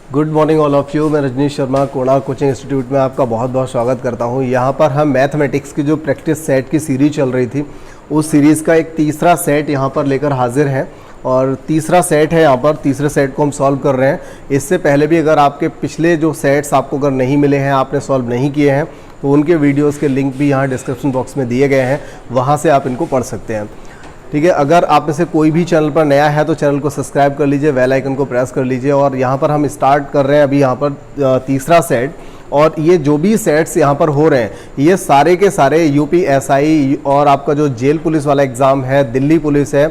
Good morning all of you. मैं Rajneesh Sharma Konark coaching institute में आपका बहुत बहुत स्वागत करता हूं। यहां पर हम मैथमेटिक्स की जो प्रैक्टिस सेट की सीरीज चल रही थी उस सीरीज़ का एक तीसरा सेट यहां पर लेकर हाजिर हैं और तीसरा सेट है यहाँ पर। तीसरे सेट को हम सॉल्व कर रहे हैं। इससे पहले भी अगर आपके पिछले जो सेट्स आपको अगर नहीं मिले हैं, आपने सॉल्व नहीं किए हैं, तो उनके वीडियोज़ के लिंक भी यहाँ डिस्क्रिप्शन बॉक्स में दिए गए हैं, वहाँ से आप इनको पढ़ सकते हैं। ठीक है, अगर आप में से कोई भी चैनल पर नया है तो चैनल को सब्सक्राइब कर लीजिए, बेल आइकन को प्रेस कर लीजिए। और यहाँ पर हम स्टार्ट कर रहे हैं अभी यहाँ पर तीसरा सेट। और ये जो भी सेट्स यहाँ पर हो रहे हैं ये सारे के सारे यूपीएसआई और आपका जो जेल पुलिस वाला एग्ज़ाम है, दिल्ली पुलिस है,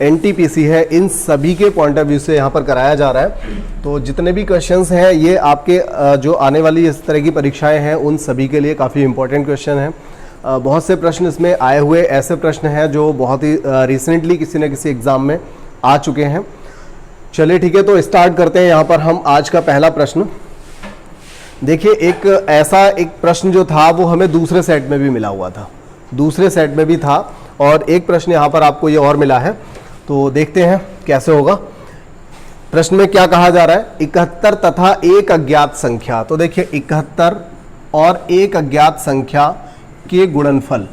एनटीपीसी है, इन सभी के पॉइंट ऑफ व्यू से यहाँ पर कराया जा रहा है। तो जितने भी क्वेश्चंस हैं ये आपके जो आने वाली इस तरह की परीक्षाएं हैं उन सभी के लिए काफ़ी इंपॉर्टेंट क्वेश्चन हैं। बहुत से प्रश्न इसमें आए हुए ऐसे प्रश्न हैं जो बहुत ही रिसेंटली किसी न किसी एग्ज़ाम में आ चुके हैं। चलिए ठीक है, तो स्टार्ट करते हैं यहाँ पर हम आज का पहला प्रश्न। देखिए, एक ऐसा एक प्रश्न जो था वो हमें दूसरे सेट में भी मिला हुआ था, दूसरे सेट में भी था और एक प्रश्न यहाँ पर आपको ये और मिला है। तो देखते हैं कैसे होगा। प्रश्न में क्या कहा जा रहा है, 71 तथा एक अज्ञात संख्या। तो देखिए 71 और एक अज्ञात संख्या के गुणनफल,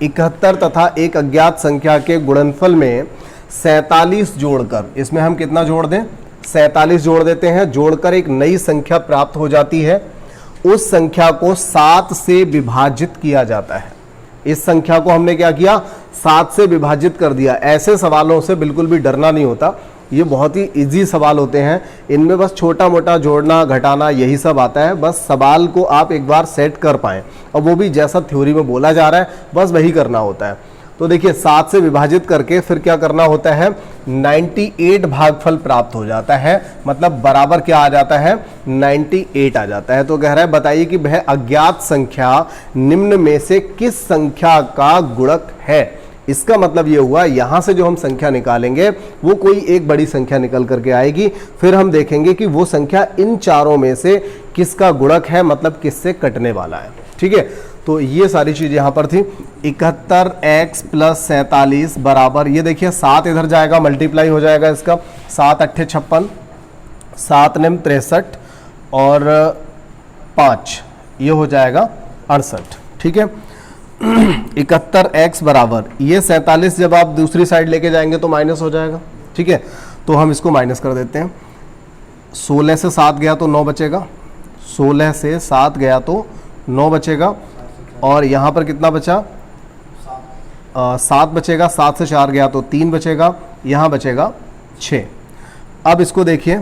71 तथा एक अज्ञात संख्या के गुणनफल में 47 जोड़कर, इसमें हम कितना जोड़ दें, 47 जोड़ देते हैं। जोड़कर एक नई संख्या प्राप्त हो जाती है। उस संख्या को 7 से विभाजित किया जाता है। इस संख्या को हमने क्या किया, 7 से विभाजित कर दिया। ऐसे सवालों से बिल्कुल भी डरना नहीं होता, ये बहुत ही इजी सवाल होते हैं। इनमें बस छोटा मोटा जोड़ना घटाना यही सब आता है। बस सवाल को आप एक बार सेट कर पाएं और वो भी जैसा थ्योरी में बोला जा रहा है बस वही करना होता है। तो देखिए 7 से विभाजित करके फिर क्या करना होता है, 98 भागफल प्राप्त हो जाता है। मतलब बराबर क्या आ जाता है, 98 आ जाता है। तो कह रहा है बताइए कि वह अज्ञात संख्या निम्न में से किस संख्या का गुणक है। इसका मतलब ये हुआ यहां से जो हम संख्या निकालेंगे वो कोई एक बड़ी संख्या निकल करके आएगी। फिर हम देखेंगे कि वो संख्या इन चारों में से किसका गुणक है, मतलब किससे कटने वाला है। ठीक है, तो ये सारी चीज यहां पर थी। 71x + 47 बराबर, ये देखिए 7 इधर जाएगा, मल्टीप्लाई हो जाएगा इसका, 7 × 8 = 56, 7 × 9 = 63 और 5 ये हो जाएगा 68। ठीक है, 71x बराबर ये 47 जब आप दूसरी साइड लेके जाएंगे तो माइनस हो जाएगा। ठीक है, तो हम इसको माइनस कर देते हैं। 16 से 7 गया तो 9 बचेगा, 16 से 7 गया तो 9 बचेगा और यहाँ पर कितना बचा, 7 बचेगा। 7 से 4 गया तो 3 बचेगा, यहाँ बचेगा 6। अब इसको देखिए,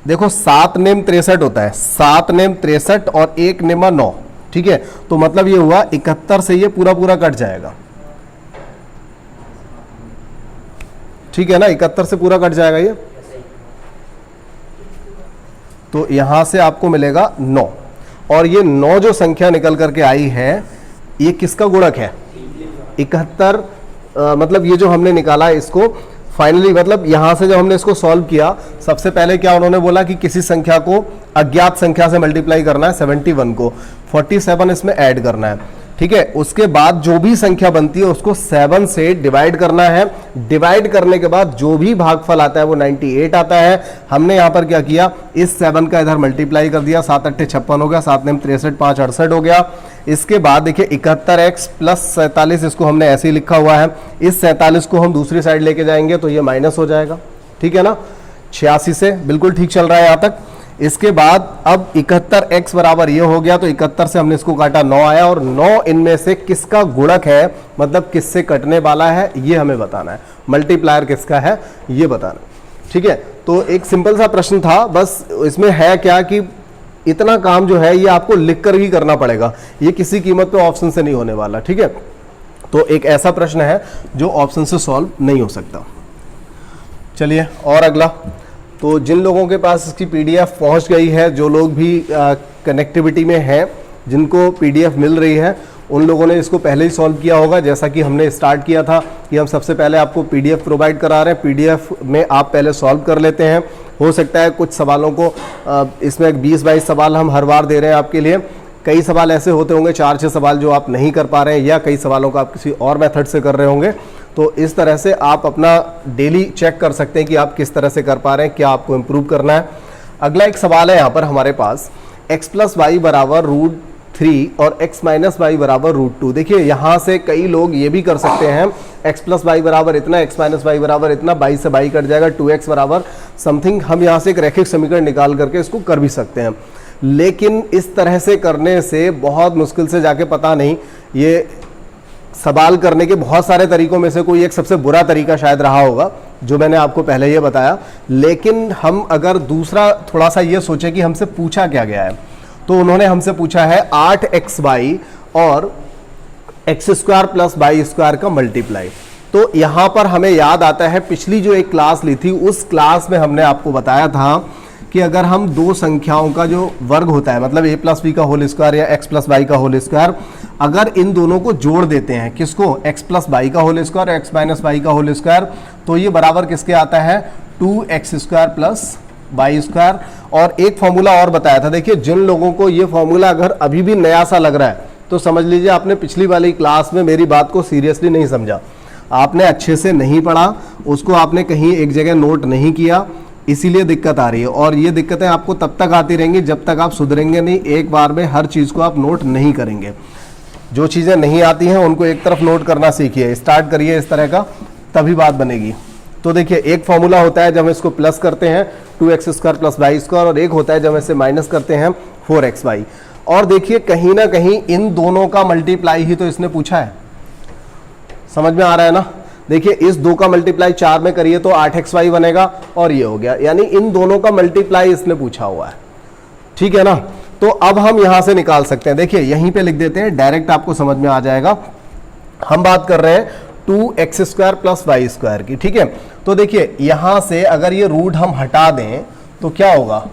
देखो 7 निम 63 होता है, 7 निम 63 और 1 निमा 9। ठीक है, तो मतलब ये हुआ 71 से ये पूरा पूरा कट जाएगा। ठीक है ना, 71 से पूरा कट जाएगा ये। तो यहां से आपको मिलेगा 9 और ये 9 जो संख्या निकल करके आई है ये किसका गुणक है, 71। मतलब ये जो हमने निकाला इसको फाइनली, मतलब यहां से जब हमने इसको सॉल्व किया सबसे पहले क्या उन्होंने बोला कि किसी संख्या को अज्ञात संख्या से मल्टीप्लाई करना है, 71 को 47 इसमें ऐड करना है। ठीक है, उसके बाद जो भी संख्या बनती है उसको 7 से डिवाइड करना है। डिवाइड करने के बाद जो भी भागफल आता है वो 98 आता है। हमने यहां पर क्या किया, इस 7 का इधर मल्टीप्लाई कर दिया, 7 × 8 = 56 हो गया, 7 × 9 = 63, 5 × 68 हो गया। इसके बाद देखिए 71x + 47 इसको हमने ऐसे ही लिखा हुआ है। इस 47 को हम दूसरी साइड लेके जाएंगे तो ये माइनस हो जाएगा। ठीक है ना, 86 से बिल्कुल ठीक चल रहा है यहां तक। इसके बाद अब 71x बराबर ये हो गया तो 71 से हमने इसको काटा, 9 आया और 9 इनमें से किसका गुणक है, मतलब किससे कटने वाला है ये हमें बताना है। मल्टीप्लायर किसका है ये बताना है। ठीक है, तो एक सिंपल सा प्रश्न था। बस इसमें है क्या कि इतना काम जो है ये आपको लिख कर ही करना पड़ेगा, ये किसी कीमत पे ऑप्शन से नहीं होने वाला। ठीक है, तो एक ऐसा प्रश्न है जो ऑप्शन से सॉल्व नहीं हो सकता। चलिए और अगला, तो जिन लोगों के पास इसकी पीडीएफ पहुंच गई है, जो लोग भी कनेक्टिविटी में हैं, जिनको पीडीएफ मिल रही है, उन लोगों ने इसको पहले ही सॉल्व किया होगा। जैसा कि हमने स्टार्ट किया था कि हम सबसे पहले आपको पीडीएफ प्रोवाइड करा रहे हैं, पीडीएफ में आप पहले सॉल्व कर लेते हैं। हो सकता है कुछ सवालों को इसमें 20-22 सवाल हम हर बार दे रहे हैं आपके लिए। कई सवाल ऐसे होते होंगे 4-6 सवाल जो आप नहीं कर पा रहे हैं, या कई सवालों का आप किसी और मेथड से कर रहे होंगे। तो इस तरह से आप अपना डेली चेक कर सकते हैं कि आप किस तरह से कर पा रहे हैं, क्या आपको इम्प्रूव करना है। अगला एक सवाल है यहाँ पर हमारे पास, x प्लस वाई बराबर √3 और x माइनस वाई बराबर √2। देखिए यहाँ से कई लोग ये भी कर सकते हैं, x प्लस वाई बराबर इतना, x माइनस वाई बराबर इतना, 22 से 22 कट जाएगा, 2x बराबर समथिंग। हम यहाँ से एक रैखिक समीकरण निकाल करके इसको कर भी सकते हैं, लेकिन इस तरह से करने से बहुत मुश्किल से जाके, पता नहीं, ये सवाल करने के बहुत सारे तरीकों में से कोई एक सबसे बुरा तरीका शायद रहा होगा, जो मैंने आपको पहले ये बताया। लेकिन हम अगर दूसरा थोड़ा सा ये सोचे कि हमसे पूछा क्या गया है, तो उन्होंने हमसे पूछा है 8xy और x² प्लस y² का मल्टीप्लाई। तो यहाँ पर हमें याद आता है पिछली जो एक क्लास ली थी, उस क्लास में हमने आपको बताया था कि अगर हम दो संख्याओं का जो वर्ग होता है, मतलब a प्लस बी का होल स्क्वायर या x प्लस वाई का होल स्क्वायर, अगर इन दोनों को जोड़ देते हैं, किसको, x प्लस वाई का होल स्क्वायर और x माइनस वाई का होल स्क्वायर, तो ये बराबर किसके आता है, 2x² प्लस y²। और एक फॉर्मूला और बताया था। देखिए जिन लोगों को ये फॉर्मूला अगर अभी भी नया सा लग रहा है, तो समझ लीजिए आपने पिछली वाली क्लास में मेरी बात को सीरियसली नहीं समझा, आपने अच्छे से नहीं पढ़ा, उसको आपने कहीं एक जगह नोट नहीं किया, इसीलिए दिक्कत आ रही है। और ये दिक्कतें आपको तब तक आती रहेंगी जब तक आप सुधरेंगे नहीं, एक बार में हर चीज़ को आप नोट नहीं करेंगे। जो चीज़ें नहीं आती हैं उनको एक तरफ नोट करना सीखिए, स्टार्ट करिए इस तरह का, तभी बात बनेगी। तो देखिए एक फॉर्मूला होता है जब हम इसको प्लस करते हैं 2x² प्लस y², और एक होता है जब इसे माइनस करते हैं 4xy। और देखिए कहीं ना कहीं इन दोनों का मल्टीप्लाई ही तो इसने पूछा है, समझ में आ रहा है ना। देखिए इस 2 का मल्टीप्लाई 4 में करिए तो 8xy बनेगा, और ये हो गया, यानी इन दोनों का मल्टीप्लाई इसने पूछा हुआ है, ठीक है ना। तो अब हम यहां से निकाल सकते हैं, देखिए यहीं पे लिख देते हैं, डायरेक्ट आपको समझ में आ जाएगा। हम बात कर रहे हैं 2x² प्लस y² की, ठीक है। तो देखिए यहां से अगर ये रूट हम हटा दें तो क्या होगा,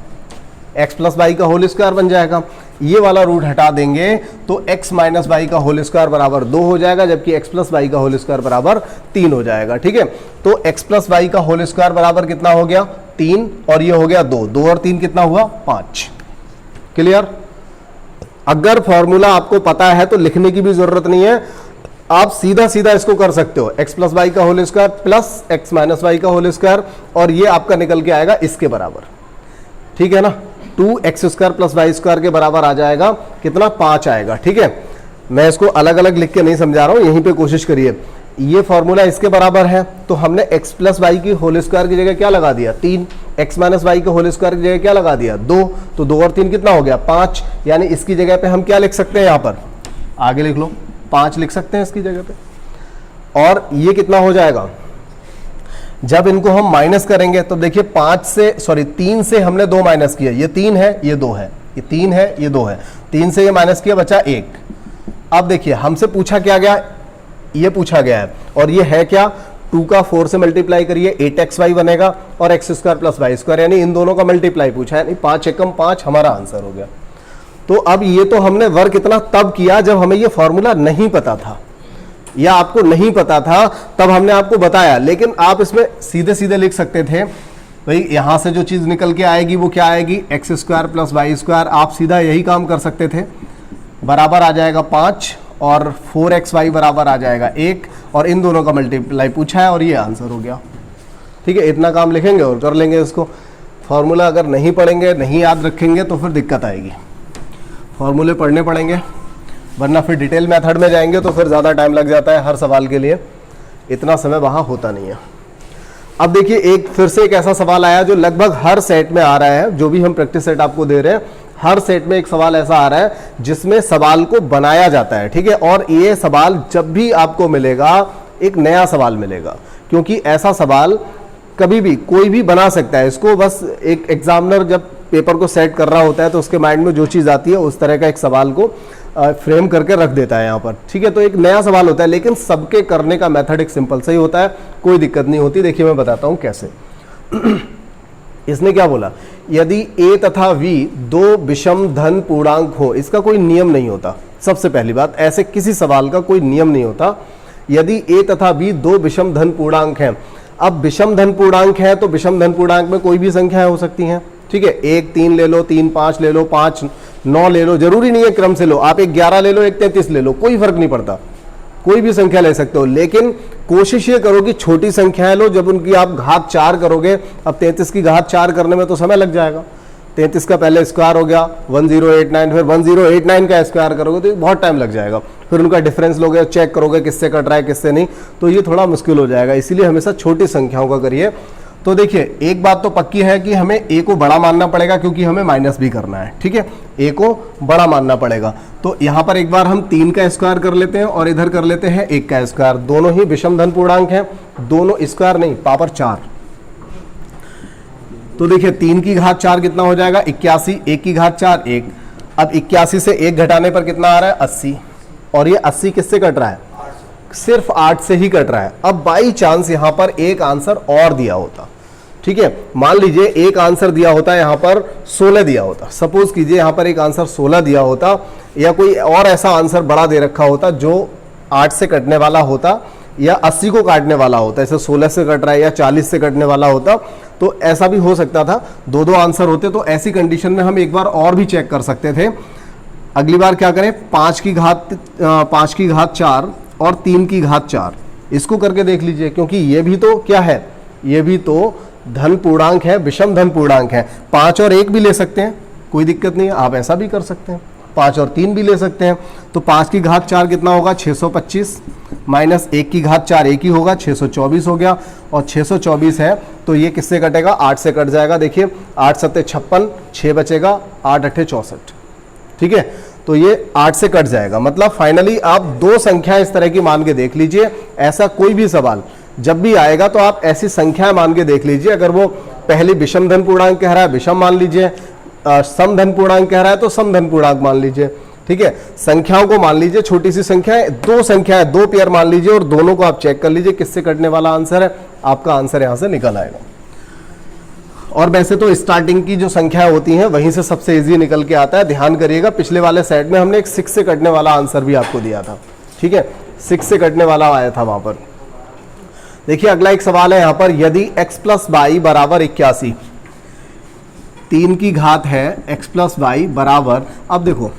x प्लस वाई का होल स्क्वायर बन जाएगा। ये वाला रूट हटा देंगे तो x माइनस वाई का होल स्क्वायर बराबर 2 हो जाएगा, जबकि x प्लस वाई का होल स्क्वायर बराबर 3 हो जाएगा, ठीक है। तो x प्लस वाई का होल स्क्वायर बराबर कितना हो गया, 3, और ये हो गया 2, 2 और 3 कितना हुआ, 5। क्लियर। अगर फॉर्मूला आपको पता है तो लिखने की भी जरूरत नहीं है, आप सीधा सीधा इसको कर सकते हो, x प्लस वाई का whole square plus x minus y का होल स्क्वायर, और ये आपका निकल के आएगा इसके बराबर, ठीक है ना। 2x² प्लस y² के बराबर आ जाएगा कितना, 5 आएगा, ठीक है। मैं इसको अलग अलग लिख के नहीं समझा रहा हूं, यहीं पे कोशिश करिए। ये फॉर्मूला इसके बराबर है, तो हमने x प्लस वाई की होल स्क्वायर की जगह क्या लगा दिया, 3, x माइनस वाई के होल स्क्वायर की जगह क्या लगा दिया, 2, तो 2 और 3 कितना हो गया, 5। यानी इसकी जगह पे हम क्या लिख सकते हैं, यहाँ पर आगे लिख लो, 5 लिख सकते हैं इसकी जगह पे। और ये कितना हो जाएगा, जब इनको हम माइनस करेंगे तो देखिए 3 से हमने 2 माइनस किया, ये 3 है, ये 2 है, ये 3 है, ये 2 है, 3 से ये माइनस किया, बचा 1। अब देखिए हमसे पूछा क्या गया, ये पूछा गया है, और ये है क्या, 2 का 4 से मल्टीप्लाई करिए 8xy बनेगा, और x² प्लस y², यानी इन दोनों का मल्टीप्लाई पूछा है, यानी 5 एकम 5 हमारा आंसर हो गया। तो अब ये तो हमने वर्क इतना तब किया जब हमें ये फॉर्मूला नहीं पता था, या आपको नहीं पता था तब हमने आपको बताया, लेकिन आप इसमें सीधे सीधे लिख सकते थे भाई, यहां से जो चीज निकल के आएगी वो क्या आएगी, x² प्लस y²। आप सीधा यही काम कर सकते थे, बराबर आ जाएगा 5, और 4xy बराबर आ जाएगा 1, और इन दोनों का मल्टीप्लाई पूछा है, और ये आंसर हो गया, ठीक है। इतना काम लिखेंगे और कर लेंगे इसको। फॉर्मूला अगर नहीं पढ़ेंगे, नहीं याद रखेंगे तो फिर दिक्कत आएगी, फॉर्मूले पढ़ने पड़ेंगे, वरना फिर डिटेल मेथड में जाएंगे तो फिर ज़्यादा टाइम लग जाता है हर सवाल के लिए, इतना समय वहाँ होता नहीं है। अब देखिए एक फिर से एक ऐसा सवाल आया जो लगभग हर सेट में आ रहा है, जो भी हम प्रैक्टिस सेट आपको दे रहे हैं, हर सेट में एक सवाल ऐसा आ रहा है जिसमें सवाल को बनाया जाता है, ठीक है। और ये सवाल जब भी आपको मिलेगा एक नया सवाल मिलेगा, क्योंकि ऐसा सवाल कभी भी कोई भी बना सकता है। इसको बस एक एग्जामिनर जब पेपर को सेट कर रहा होता है तो उसके माइंड में जो चीज़ आती है उस तरह का एक सवाल को फ्रेम करके रख देता है यहाँ पर, ठीक है। तो एक नया सवाल होता है, लेकिन सबके करने का मेथड एक सिंपल सा ही होता है, कोई दिक्कत नहीं होती। देखिए मैं बताता हूँ कैसे। इसने क्या बोला, यदि a तथा v दो विषम धन पूर्णांक हो, इसका कोई नियम नहीं होता। सबसे पहली बात, ऐसे किसी सवाल का कोई नियम नहीं होता। यदि a तथा b दो विषम धन पूर्णांक हैं, अब विषम धन पूर्णांक है तो विषम धन पूर्णांक में कोई भी संख्याएं हो सकती हैं, ठीक है। 1 3 ले लो, 3 5 ले लो, 5 9 ले लो, जरूरी नहीं है क्रम से लो, आप 1 11 ले लो, 1 33 ले लो, कोई फर्क नहीं पड़ता, कोई भी संख्या ले सकते हो। लेकिन कोशिश ये करो कि छोटी संख्याएं लो, जब उनकी आप घात 4 करोगे, अब 33 की घात 4 करने में तो समय लग जाएगा, 33 का पहले स्क्वायर हो गया 1089, फिर 1089 का स्क्वायर करोगे तो बहुत टाइम लग जाएगा, फिर उनका डिफरेंस लोगे, चेक करोगे किससे कट रहा है किससे नहीं, तो ये थोड़ा मुश्किल हो जाएगा। इसीलिए हमेशा छोटी संख्याओं का करिए। तो देखिए एक बात तो पक्की है कि हमें ए को बड़ा मानना पड़ेगा क्योंकि हमें माइनस भी करना है, ठीक है, ए को बड़ा मानना पड़ेगा। तो यहां पर एक बार हम 3 का स्क्वायर कर लेते हैं और इधर कर लेते हैं 1 का स्क्वायर। दोनों ही विषम धन पूर्णांक हैं, दोनों स्क्वायर नहीं, पावर 4। तो देखिए 3 की घात 4 कितना हो जाएगा 81, 1 की घात 4 1। अब 81 से 1 घटाने पर कितना आ रहा है 80, और ये 80 किससे कट रहा है, सिर्फ 8 से ही कट रहा है। अब बाई चांस यहां पर एक आंसर और दिया होता, ठीक है, मान लीजिए एक आंसर दिया होता, यहां पर 16 दिया होता, सपोज कीजिए यहां पर एक आंसर 16 दिया होता, या कोई और ऐसा आंसर बड़ा दे रखा होता जो 8 से कटने वाला होता या 80 को काटने वाला होता, ऐसे 16 से कट रहा है या 40 से कटने वाला होता, तो ऐसा भी हो सकता था, दो आंसर होते। तो ऐसी कंडीशन में हम एक बार और भी चेक कर सकते थे। अगली बार क्या करें, 5 की घात 4 और 3 की घात 4, इसको करके देख लीजिए, क्योंकि ये भी तो क्या है, ये भी तो धन पूर्णांक है, विषम धन पूर्णांक है। 5 और 1 भी ले सकते हैं, कोई दिक्कत नहीं है, आप ऐसा भी कर सकते हैं, 5 और 3 भी ले सकते हैं। तो 5 की घात 4 कितना होगा 625, माइनस 1 की घात 4 1 ही होगा, 624 हो गया, और 624 है तो ये किससे कटेगा 8 से कट जाएगा। देखिए 8 सत्ते 56, 6 बचेगा, 8 अट्ठे 64, ठीक है, तो ये 8 से कट जाएगा। मतलब फाइनली आप 2 संख्या इस तरह की मान के देख लीजिए। ऐसा कोई भी सवाल जब भी आएगा तो आप ऐसी संख्या मान के देख लीजिए। अगर वो पहली विषम धन पूर्णांक कह रहा है विषम मान लीजिए, सम धन पूर्णांक कह रहा है तो सम धन पूर्णांक मान लीजिए, ठीक है। संख्याओं को मान लीजिए, छोटी सी संख्या है, 2 संख्या है, 2 पेयर मान लीजिए और दोनों को आप चेक कर लीजिए किससे कटने वाला आंसर है, आपका आंसर यहां से निकल आएगा। और वैसे तो स्टार्टिंग की जो संख्याएं होती हैं वहीं से सबसे इजी निकल के आता है। ध्यान करिएगा, पिछले वाले सेट में हमने एक 6 से कटने वाला आंसर भी आपको दिया था, ठीक है, 6 से कटने वाला आया था वहां पर। देखिए अगला एक सवाल है यहां पर, यदि x प्लस वाई बराबर 81, 3 की घात है x प्लस वाई बराबर, अब देखो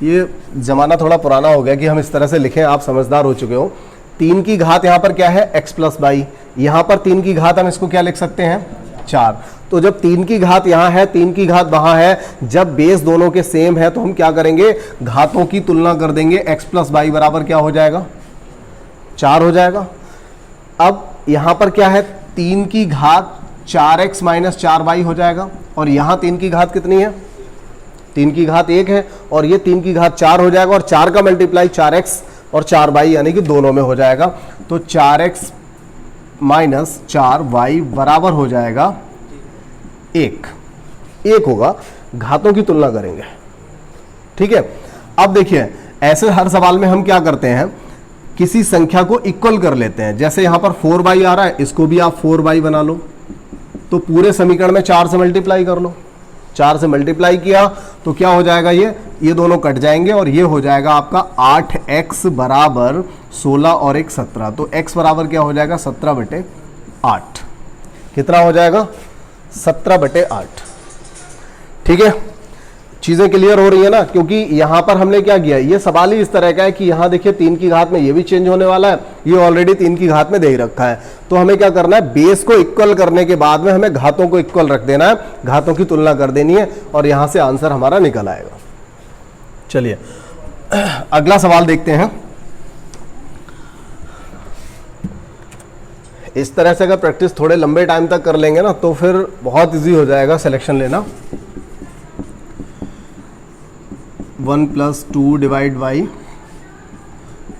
ये जमाना थोड़ा पुराना हो गया कि हम इस तरह से लिखें, आप समझदार हो चुके हो। 3 की घात यहां पर क्या है x प्लस वाई, यहां पर 3 की घात हम इसको क्या लिख सकते हैं 4। तो जब 3 की घात यहां है 3 की घात वहां है, जब बेस दोनों के सेम है तो हम क्या करेंगे, घातों की तुलना कर देंगे, x प्लस वाई बराबर क्या हो जाएगा 4 हो जाएगा। अब यहां पर क्या है, 3 की घात 4x माइनस 4y हो जाएगा, और यहां 3 की घात कितनी है, 3 की घात 1 है, और ये 3 की घात 4 हो जाएगा, और 4 का मल्टीप्लाई 4x और 4y यानी कि दोनों में हो जाएगा। तो 4x माइनस 4y बराबर हो जाएगा 1 होगा। घातों की तुलना करेंगे, ठीक है। अब देखिए ऐसे हर सवाल में हम क्या करते हैं, किसी संख्या को इक्वल कर लेते हैं। जैसे यहां पर 4y आ रहा है, इसको भी आप 4y बना लो, तो पूरे समीकरण में 4 से मल्टीप्लाई कर लो। 4 से मल्टीप्लाई किया तो क्या हो जाएगा, ये दोनों कट जाएंगे और ये हो जाएगा आपका 8x बराबर 16 और 1 17। तो x बराबर क्या हो जाएगा 17/8। कितना हो जाएगा 17/8, ठीक है। चीजें क्लियर हो रही है ना, क्योंकि यहां पर हमने क्या किया, ये सवाल ही इस तरह का है कि यहां देखिए 3 की घात में ये भी चेंज होने वाला है, ये ऑलरेडी 3 की घात में दे ही रखा है। तो हमें क्या करना है, बेस को इक्वल करने के बाद में हमें घातों को इक्वल रख देना है, घातों की तुलना कर देनी है, और यहां से आंसर हमारा निकल आएगा। चलिए अगला सवाल देखते हैं। इस तरह से अगर प्रैक्टिस थोड़े लंबे टाइम तक कर लेंगे ना तो फिर बहुत इजी हो जाएगा सिलेक्शन लेना। 1 + 2 डिवाइड बाई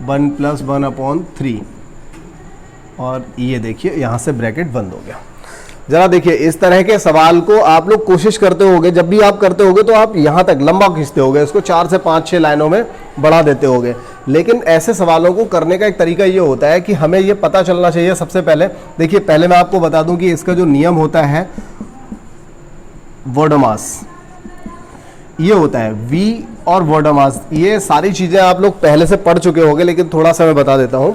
1 + 1/3, और ये देखिए यहां से ब्रैकेट बंद हो गया। जरा देखिए इस तरह के सवाल को आप लोग कोशिश करते होगे, जब भी आप करते होगे तो आप यहां तक लंबा खींचते होगे, इसको 4 से 5-6 लाइनों में बढ़ा देते होगे। लेकिन ऐसे सवालों को करने का एक तरीका ये होता है कि हमें ये पता चलना चाहिए सबसे पहले। देखिए पहले मैं आपको बता दूं कि इसका जो नियम होता है वोडोमास, ये होता है V और वोडोमास। ये सारी चीजें आप लोग पहले से पढ़ चुके होंगे, लेकिन थोड़ा सा मैं बता देता हूं।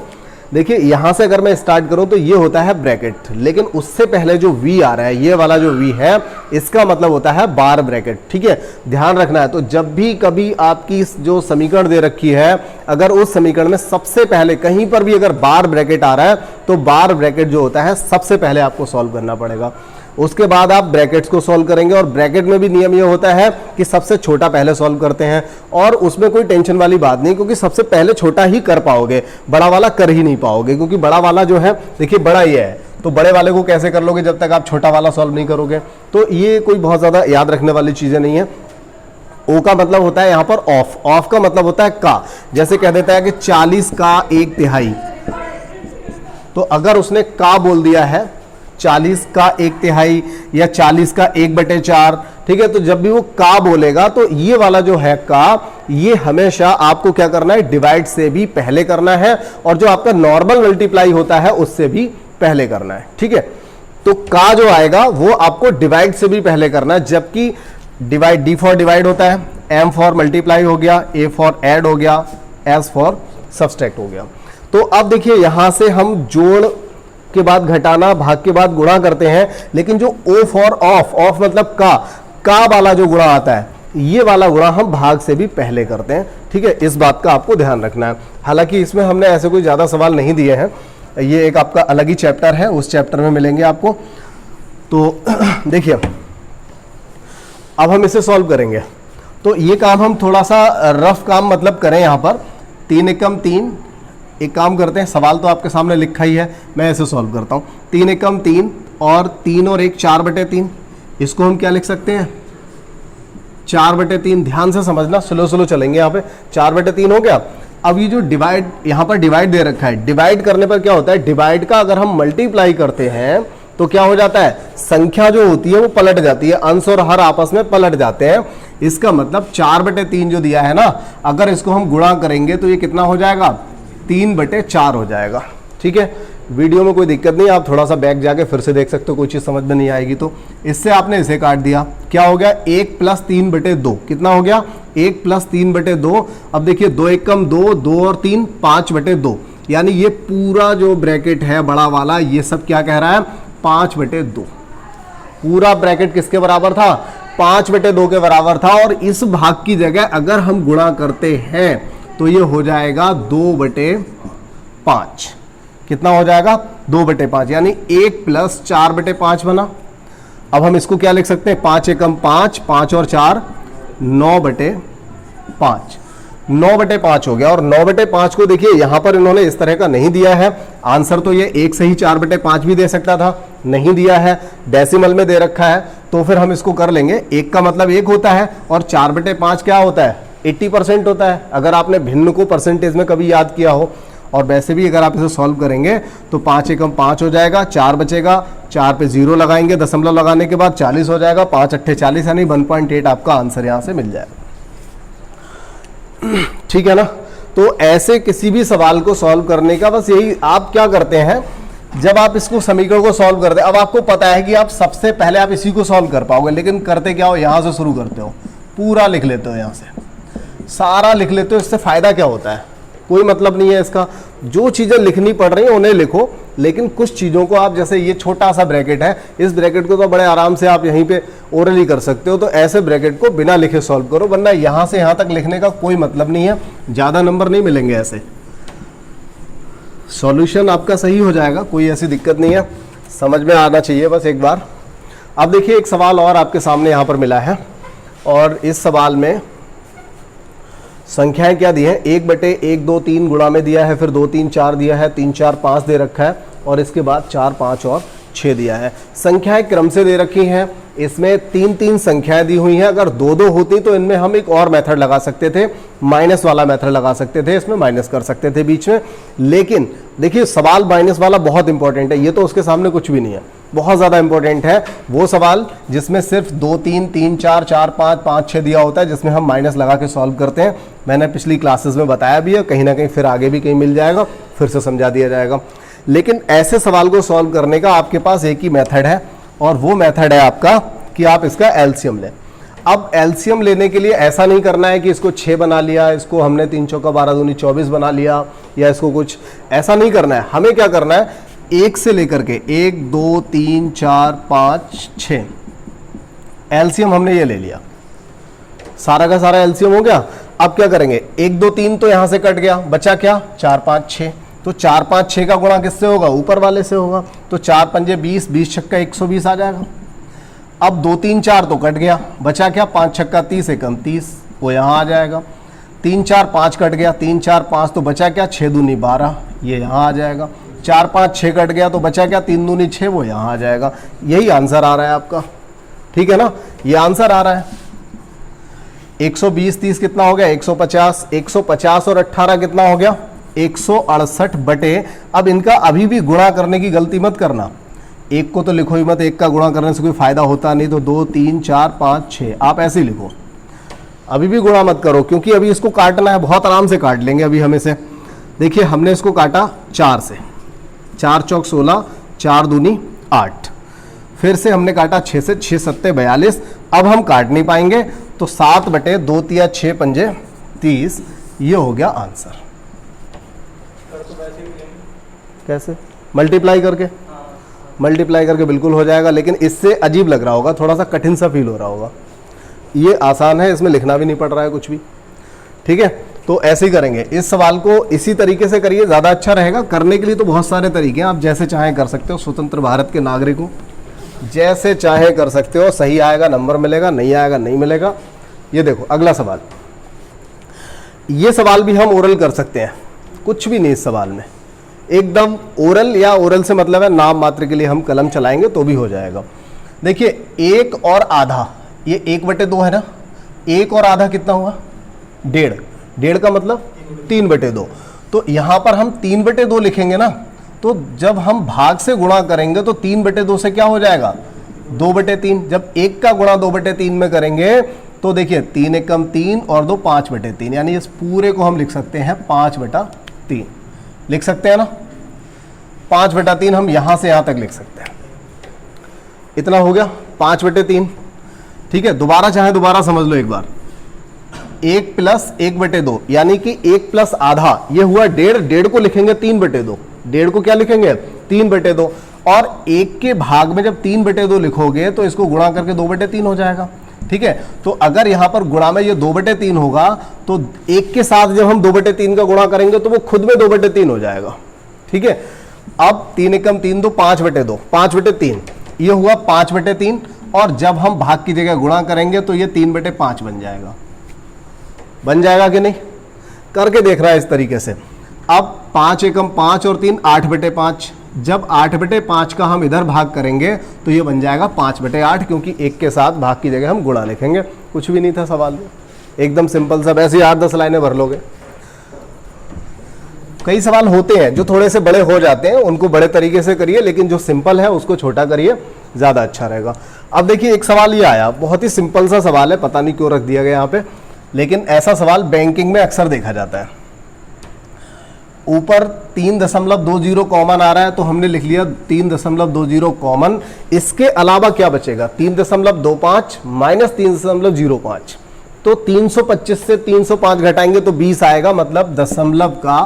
देखिए यहां से अगर मैं स्टार्ट करूं तो ये होता है ब्रैकेट, लेकिन उससे पहले जो V आ रहा है, ये वाला जो V है, इसका मतलब होता है बार ब्रैकेट, ठीक है। ध्यान रखना है। तो जब भी कभी आपकी जो समीकरण दे रखी है, अगर उस समीकरण में सबसे पहले कहीं पर भी अगर बार ब्रैकेट आ रहा है तो बार ब्रैकेट जो होता है सबसे पहले आपको सॉल्व करना पड़ेगा। उसके बाद आप ब्रैकेट्स को सॉल्व करेंगे, और ब्रैकेट में भी नियम ये होता है कि सबसे छोटा पहले सॉल्व करते हैं, और उसमें कोई टेंशन वाली बात नहीं, क्योंकि सबसे पहले छोटा ही कर पाओगे, बड़ा वाला कर ही नहीं पाओगे, क्योंकि बड़ा वाला जो है देखिए बड़ा ये है, तो बड़े वाले को कैसे कर लोगे जब तक आप छोटा वाला सॉल्व नहीं करोगे। तो ये कोई बहुत ज़्यादा याद रखने वाली चीज़ें नहीं है। ओ का मतलब होता है यहाँ पर ऑफ, ऑफ का मतलब होता है का, जैसे कह देता है कि 40 का 1/3, तो अगर उसने का बोल दिया है 40 का 1/3 या 40 का 1/4, ठीक है, तो जब भी वो का बोलेगा तो ये वाला जो है का, ये हमेशा आपको क्या करना है, डिवाइड से भी पहले करना है, और जो आपका नॉर्मल मल्टीप्लाई होता है उससे भी पहले करना है, ठीक है। तो का जो आएगा वो आपको डिवाइड से भी पहले करना है, जबकि डिवाइड, डी फॉर डिवाइड होता है, एम फॉर मल्टीप्लाई हो गया, ए फॉर ऐड हो गया, एस फॉर सब्सट्रैक्ट हो गया। तो अब देखिए यहां से हम जोड़ के बाद घटाना, भाग के बाद गुणा करते हैं, लेकिन जो ओ फॉर ऑफ, ऑफ मतलब का वाला जो गुणा आता है, ये वाला गुणा हम भाग से भी पहले करते हैं, ठीक है। इस बात का आपको ध्यान रखना है। हालांकि इसमें हमने ऐसे कोई ज्यादा सवाल नहीं दिए हैं, ये एक आपका अलग ही चैप्टर है, उस चैप्टर में मिलेंगे आपको। तो देखिए अब हम इसे सॉल्व करेंगे, तो ये काम हम थोड़ा सा रफ काम मतलब करें। यहाँ पर 3 एकम 3, एक काम करते हैं, सवाल तो आपके सामने लिखा ही है, मैं इसे सॉल्व करता हूँ। 3 एकम 3 और 3 और 1 4/3, इसको हम क्या लिख सकते हैं, 4/3। ध्यान से समझना, स्लो स्लो चलेंगे यहाँ पे। 4/3 हो गया। अब ये जो डिवाइड, यहाँ पर डिवाइड दे रखा है, डिवाइड करने पर क्या होता है, डिवाइड का अगर हम मल्टीप्लाई करते हैं तो क्या हो जाता है, संख्या जो होती है वो पलट जाती है, अंश और हर आपस में पलट जाते हैं। इसका मतलब 4/3 जो दिया है ना, अगर इसको हम गुणा करेंगे तो ये कितना हो जाएगा, 3/4 हो जाएगा, ठीक है। वीडियो में कोई दिक्कत नहीं, आप थोड़ा सा बैक जाके फिर से देख सकते हो, कोई चीज़ समझ में नहीं आएगी तो। इससे आपने इसे काट दिया, क्या हो गया, 1 + 3/2, कितना हो गया, 1 + 3/2। अब देखिए 2 एकम 2, 2 और 3 5/2, यानी ये पूरा जो ब्रैकेट है बड़ा वाला, ये सब क्या कह रहा है, 5/2। पूरा ब्रैकेट किसके बराबर था, 5/2 के बराबर था। और इस भाग की जगह अगर हम गुणा करते हैं तो ये हो जाएगा 2/5। कितना हो जाएगा, 2/5, यानी 1 + 4/5 बना। अब हम इसको क्या लिख सकते हैं, 5 एकम 5, 5 और 4 9/5, 9/5 हो गया। और 9/5 को देखिए यहां पर इन्होंने इस तरह का नहीं दिया है आंसर, तो ये 1 से ही 4/5 भी दे सकता था, नहीं दिया है, डेसिमल में दे रखा है। तो फिर हम इसको कर लेंगे, 1 का मतलब 1 होता है, और 4/5 क्या होता है, 80% होता है, अगर आपने भिन्न को परसेंटेज में कभी याद किया हो। और वैसे भी अगर आप इसे सॉल्व करेंगे तो 5 एकम 5 हो जाएगा, 4 बचेगा, 4 पे 0 लगाएंगे, दशमलव लगाने के बाद 40 हो जाएगा, 5 × 8 = 40, यानी 1.8 आपका आंसर यहां से मिल जाएगा, ठीक है ना। तो ऐसे किसी भी सवाल को सॉल्व करने का बस यही, आप क्या करते हैं, जब आप इसको समीकरण को सॉल्व करते हैं, अब आपको पता है कि आप सबसे पहले आप इसी को सॉल्व कर पाओगे, लेकिन करते क्या हो, यहां से शुरू करते हो, पूरा लिख लेते हो, यहां से सारा लिख लेते हो। इससे फायदा क्या होता है, कोई मतलब नहीं है इसका। जो चीजें लिखनी पड़ रही हैं उन्हें लिखो, लेकिन कुछ चीजों को आप, जैसे ये छोटा सा ब्रैकेट है, इस ब्रैकेट को तो बड़े आराम से आप यहीं पे ओरली कर सकते हो, तो ऐसे ब्रैकेट को बिना लिखे सॉल्व करो, वरना यहां से यहां तक लिखने का कोई मतलब नहीं है, ज्यादा नंबर नहीं मिलेंगे ऐसे। सॉल्यूशन आपका सही हो जाएगा, कोई ऐसी दिक्कत नहीं है, समझ में आना चाहिए बस एक बार। अब देखिए एक सवाल और आपके सामने यहां पर मिला है, और इस सवाल में संख्याएं क्या दी हैं, 1/1 2 3 गुणा में दिया है, फिर 2 3 4 दिया है, 3 4 5 दे रखा है, और इसके बाद 4 5 और 6 दिया है। संख्याएं क्रम से दे रखी हैं, इसमें 3 3 संख्याएं दी हुई हैं। अगर 2 2 होती तो इनमें हम एक और मेथड लगा सकते थे, माइनस वाला मेथड लगा सकते थे, इसमें माइनस कर सकते थे बीच में। लेकिन देखिए सवाल माइनस वाला बहुत इंपॉर्टेंट है, ये तो उसके सामने कुछ भी नहीं है, बहुत ज़्यादा इंपॉर्टेंट है वो सवाल जिसमें सिर्फ 2 3 3 4 4 5 5 6 दिया होता है, जिसमें हम माइनस लगा के सॉल्व करते हैं। मैंने पिछली क्लासेस में बताया भी है, कहीं ना कहीं फिर आगे भी कहीं मिल जाएगा, फिर से समझा दिया जाएगा। लेकिन ऐसे सवाल को सॉल्व करने का आपके पास एक ही मेथड है, और वो मेथड है आपका कि आप इसका एलसीएम लें। अब एलसीएम लेने के लिए ऐसा नहीं करना है कि इसको 6 बना लिया, इसको हमने 3 चौका 12 दूनी 24 बना लिया, या इसको कुछ ऐसा नहीं करना है। हमें क्या करना है, 1 से लेकर के 1 2 3 4 5 6 एलसीएम हमने ये ले लिया, सारा का सारा एलसीएम हो गया। अब क्या करेंगे, 1 2 3 तो यहां से कट गया, बचा क्या, 4 5 6। तो 4 5 6 का गुणा किससे होगा, ऊपर वाले से होगा। तो 4 पंजे 20, 20 छक्का 120 आ जाएगा। अब 2 3 4 तो कट गया, बचा क्या 5 छक्का 30 एकम 30, वो यहाँ आ जाएगा। 3 4 5 कट गया, 3 4 5 तो बचा क्या 6 दूनी 12, ये यहाँ आ जाएगा। 4 5 6 कट गया तो बचा क्या 3 दूनी 6, वो यहाँ आ जाएगा। यही आंसर आ रहा है आपका, ठीक है ना, ये आंसर आ रहा है। 120 30 कितना हो गया 150, 150 और 18 कितना हो गया 168 बटे, अब इनका अभी भी गुणा करने की गलती मत करना, एक को तो लिखो ही मत, एक का गुणा करने से कोई फायदा होता नहीं, तो 2 3 4 5 6 आप ऐसे ही लिखो, अभी भी गुणा मत करो, क्योंकि अभी इसको काटना है, बहुत आराम से काट लेंगे अभी हम इसे। देखिए हमने इसको काटा 4 से, 4 चौक 16, 4 दूनी 8, फिर से हमने काटा 6 से, 6 सत्ते 42, अब हम काट नहीं पाएंगे तो 7 बटे 2 तिया 6 पंजे 30, ये हो गया आंसर। कैसे मल्टीप्लाई करके, मल्टीप्लाई करके बिल्कुल हो जाएगा, लेकिन इससे अजीब लग रहा होगा, थोड़ा सा कठिन सा फील हो रहा होगा। ये आसान है, इसमें लिखना भी नहीं पड़ रहा है कुछ भी, ठीक है। तो ऐसे ही करेंगे, इस सवाल को इसी तरीके से करिए, ज़्यादा अच्छा रहेगा। करने के लिए तो बहुत सारे तरीके हैं, आप जैसे चाहें कर सकते हो, स्वतंत्र भारत के नागरिक हो, जैसे चाहे कर सकते हो, सही आएगा नंबर मिलेगा, नहीं आएगा नहीं मिलेगा। ये देखो अगला सवाल, ये सवाल भी हम ओरल कर सकते हैं, कुछ भी नहीं इस सवाल में, एकदम ओरल, या ओरल से मतलब है नाम मात्र के लिए हम कलम चलाएंगे तो भी हो जाएगा। देखिए 1 और आधा, ये 1/2 है ना, 1 और आधा कितना हुआ 1.5, 1.5 का मतलब 3/2, तो यहां पर हम 3/2 लिखेंगे ना, तो जब हम भाग से गुणा करेंगे तो 3/2 से क्या हो जाएगा 2/3, जब 1 का गुणा 2/3 में करेंगे तो देखिए 3 एकम 3 और 2 5/3, यानी इस पूरे को हम लिख सकते हैं 5/3, लिख सकते हैं ना, 5/3 हम यहां से यहां तक लिख सकते हैं, इतना हो गया 5/3, ठीक है। दोबारा चाहे दोबारा समझ लो एक बार, 1 + 1/2 यानी कि 1 + आधा, ये हुआ 1.5, 1.5 को लिखेंगे 3/2, 1.5 को क्या लिखेंगे 3/2, और 1 के भाग में जब 3/2 लिखोगे तो इसको गुणा करके 2/3 हो जाएगा, ठीक है। तो अगर यहां पर गुणा में ये 2/3 होगा तो 1 के साथ जब हम 2/3 का गुणा करेंगे तो वो खुद में 2/3 हो जाएगा, ठीक है। अब 3 एकम 3 2 5/2, 5/3, ये हुआ 5/3, और जब हम भाग की जगह गुणा करेंगे तो ये 3/5 बन जाएगा, बन जाएगा कि नहीं, करके देख रहा है इस तरीके से। अब 5 एकम 5 और 3 8/5, जब 8/5 का हम इधर भाग करेंगे तो ये बन जाएगा 5/8, क्योंकि 1 के साथ भाग की जगह हम गुणा लिखेंगे, कुछ भी नहीं था सवाल में, एकदम सिंपल सा, ऐसे 8-10 लाइनें भर लोगे। कई सवाल होते हैं जो थोड़े से बड़े हो जाते हैं, उनको बड़े तरीके से करिए, लेकिन जो सिंपल है उसको छोटा करिए, ज़्यादा अच्छा रहेगा। अब देखिए एक सवाल ये आया, बहुत ही सिंपल सा सवाल है, पता नहीं क्यों रख दिया गया यहाँ पे, लेकिन ऐसा सवाल बैंकिंग में अक्सर देखा जाता है। ऊपर 3.20 कॉमन आ रहा है तो हमने लिख लिया 3.20 कॉमन, इसके अलावा क्या बचेगा 3.25 माइनस 3.05, तो 325 से 305 घटाएंगे तो 20 आएगा, मतलब दशमलव का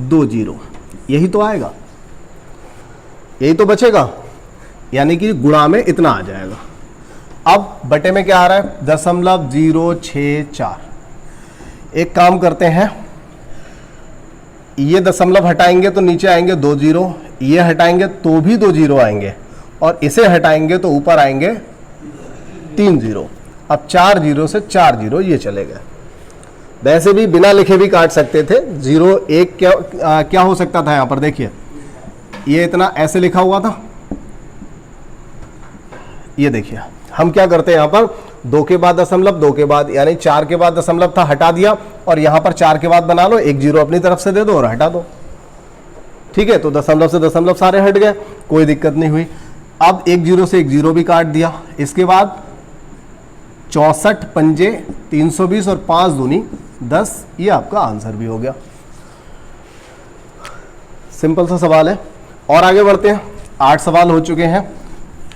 20, यही तो आएगा, यही तो बचेगा, यानी कि गुणा में इतना आ जाएगा। अब बटे में क्या आ रहा है 0.064, एक काम करते हैं, ये दशमलव हटाएंगे तो नीचे आएंगे 2 0, ये हटाएंगे तो भी 2 0 आएंगे, और इसे हटाएंगे तो ऊपर आएंगे 3 0, अब 4 0 से 4 0 ये चले गए। वैसे भी बिना लिखे भी काट सकते थे, 0 1 क्या हो सकता था यहाँ पर, देखिए ये इतना ऐसे लिखा हुआ था, ये देखिए हम क्या करते हैं यहाँ पर 2 के बाद दशमलव, 2 के बाद यानी 4 के बाद दशमलव था, हटा दिया, और यहाँ पर 4 के बाद बना लो, 1 0 अपनी तरफ से दे दो और हटा दो, ठीक है। तो दशमलव से दशमलव सारे हट गए, कोई दिक्कत नहीं हुई। अब 1 0 से 1 0 भी काट दिया, इसके बाद 64 पंजे 320 और 5 दूनी 10, ये आपका आंसर भी हो गया। सिंपल सा सवाल है, और आगे बढ़ते हैं। 8 सवाल हो चुके हैं,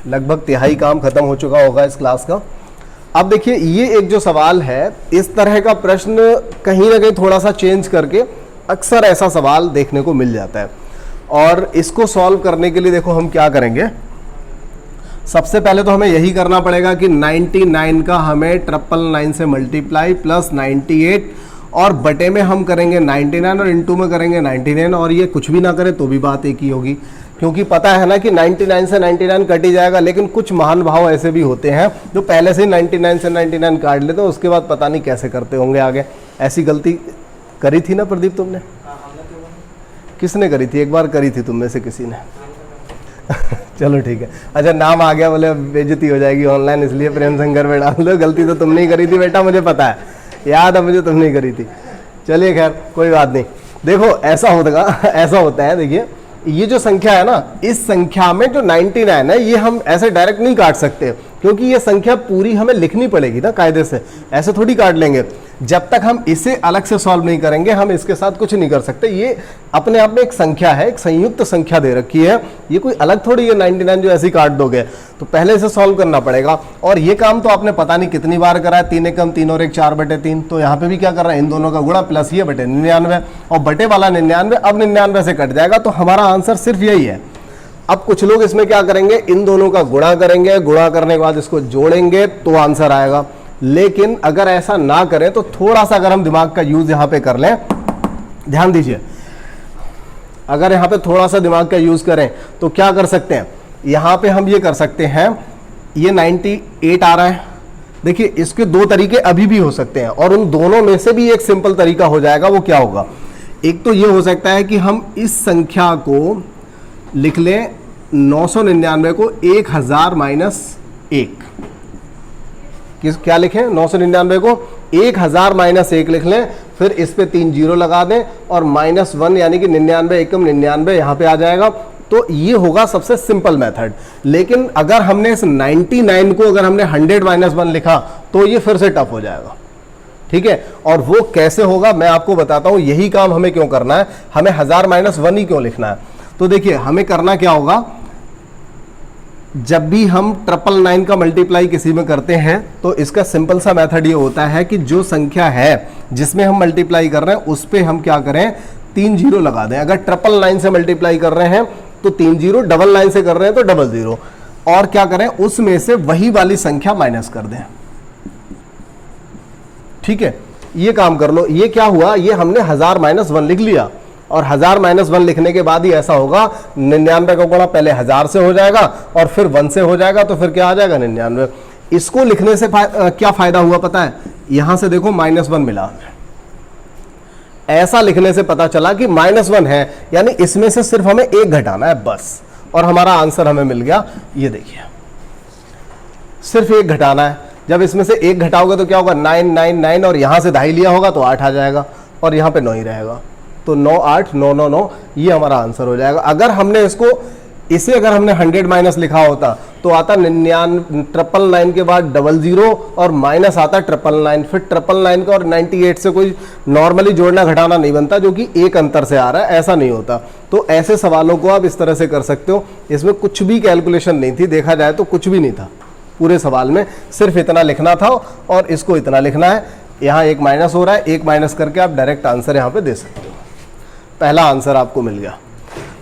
लगभग तिहाई काम खत्म हो चुका होगा इस क्लास का। अब देखिए ये एक जो सवाल है, इस तरह का प्रश्न कहीं ना कहीं थोड़ा सा चेंज करके अक्सर ऐसा सवाल देखने को मिल जाता है, और इसको सॉल्व करने के लिए देखो हम क्या करेंगे। सबसे पहले तो हमें यही करना पड़ेगा कि 99 का हमें 999 से मल्टीप्लाई प्लस 98, और बटे में हम करेंगे 99 और इनटू में करेंगे 99, और ये कुछ भी ना करें तो भी बात एक ही होगी। क्योंकि पता है ना कि 99 से 99 कट ही जाएगा, लेकिन कुछ महान भाव ऐसे भी होते हैं जो पहले से ही 99 से 99 काट लेते हैं, उसके बाद पता नहीं कैसे करते होंगे आगे। ऐसी गलती करी थी ना प्रदीप तुमने? किसने करी थी? एक बार करी थी तुम में से किसी ने। चलो ठीक है, अच्छा नाम आ गया, बोले बेइज्जती हो जाएगी ऑनलाइन, इसलिए प्रेम शंकर में डाल दो। गलती तो तुमने ही करी थी बेटा, मुझे पता है, याद है मुझे, तुमने ही करी थी। चलिए खैर कोई बात नहीं। देखो ऐसा होता है, देखिए ये जो संख्या है ना, इस संख्या में जो 99 है ये हम ऐसे डायरेक्ट नहीं काट सकते, क्योंकि ये संख्या पूरी हमें लिखनी पड़ेगी ना कायदे से, ऐसे थोड़ी काट लेंगे। जब तक हम इसे अलग से सॉल्व नहीं करेंगे हम इसके साथ कुछ नहीं कर सकते। ये अपने आप में एक संख्या है, एक संयुक्त संख्या दे रखी है, ये कोई अलग थोड़ी है 99 जो ऐसे ही काट दोगे। तो पहले इसे सॉल्व करना पड़ेगा, और ये काम तो आपने पता नहीं कितनी बार करा है। 3 एकम 3 और 1 4/3। तो यहाँ पे भी क्या कर रहे हैं, इन दोनों का गुणा प्लस ये बटे 99, और बटे वाला 99 अब 99 से कट जाएगा, तो हमारा आंसर सिर्फ यही है। अब कुछ लोग इसमें क्या करेंगे, इन दोनों का गुणा करेंगे, गुणा करने के बाद इसको जोड़ेंगे तो आंसर आएगा। लेकिन अगर ऐसा ना करें तो थोड़ा सा अगर हम दिमाग का यूज यहां पे कर लें, ध्यान दीजिए, अगर यहां पे थोड़ा सा दिमाग का यूज करें तो क्या कर सकते हैं, यहां पे हम ये कर सकते हैं, ये 98 आ रहा है। देखिए इसके दो तरीके अभी भी हो सकते हैं, और उन दोनों में से भी एक सिंपल तरीका हो जाएगा। वो क्या होगा, एक तो ये हो सकता है कि हम इस संख्या को लिख लें 999 को 1000 - 1। क्या लिखें, 999 को 1000 - 1 लिख लें, फिर इस पे 3 जीरो लगा दें और -1 यानी कि 99 एकम 99 यहां पे आ जाएगा। तो ये होगा सबसे सिंपल मेथड। लेकिन अगर हमने इस 99 को अगर हमने 100 - 1 लिखा तो ये फिर से टफ हो जाएगा, ठीक है। और वो कैसे होगा मैं आपको बताता हूं। यही काम हमें क्यों करना है, हमें 1000 - 1 ही क्यों लिखना है। तो देखिए हमें करना क्या होगा, जब भी हम 999 का मल्टीप्लाई किसी में करते हैं तो इसका सिंपल सा मेथड ये होता है कि जो संख्या है जिसमें हम मल्टीप्लाई कर रहे हैं उस पे हम क्या करें, 3 जीरो लगा दें। अगर 999 से मल्टीप्लाई कर रहे हैं तो 3 जीरो, 99 से कर रहे हैं तो 00, और क्या करें उसमें से वही वाली संख्या माइनस कर दें, ठीक है। ये काम कर लो। ये क्या हुआ, ये हमने 1000 - 1 लिख लिया, और 1000 - 1 लिखने के बाद ही ऐसा होगा 99 का गुणा पहले 1000 से हो जाएगा और फिर 1 से हो जाएगा, तो फिर क्या आ जाएगा 99। इसको लिखने से क्या फायदा हुआ पता है, यहां से देखो -1 मिला, ऐसा लिखने से पता चला कि -1 है, यानी इसमें से सिर्फ हमें 1 घटाना है बस, और हमारा आंसर हमें मिल गया। ये देखिए सिर्फ 1 घटाना है। जब इसमें से 1 घटाओगे तो क्या होगा, 999, और यहां से 2.5 लिया होगा तो 8 आ जाएगा, और यहां पे 9 ही रहेगा, तो 9 8 9 9 9 ये हमारा आंसर हो जाएगा। अगर हमने इसे अगर हमने 100 माइनस लिखा होता तो आता 999 के बाद 00 और माइनस आता 999, फिर 999 का और 98 से कोई नॉर्मली जोड़ना घटाना नहीं बनता, जो कि एक अंतर से आ रहा है, ऐसा नहीं होता। तो ऐसे सवालों को आप इस तरह से कर सकते हो। इसमें कुछ भी कैलकुलेशन नहीं थी, देखा जाए तो कुछ भी नहीं था पूरे सवाल में, सिर्फ इतना लिखना था और इसको इतना लिखना है। यहाँ एक माइनस हो रहा है, एक माइनस करके आप डायरेक्ट आंसर यहाँ पे दे सकते हो। पहला आंसर आपको मिल गया।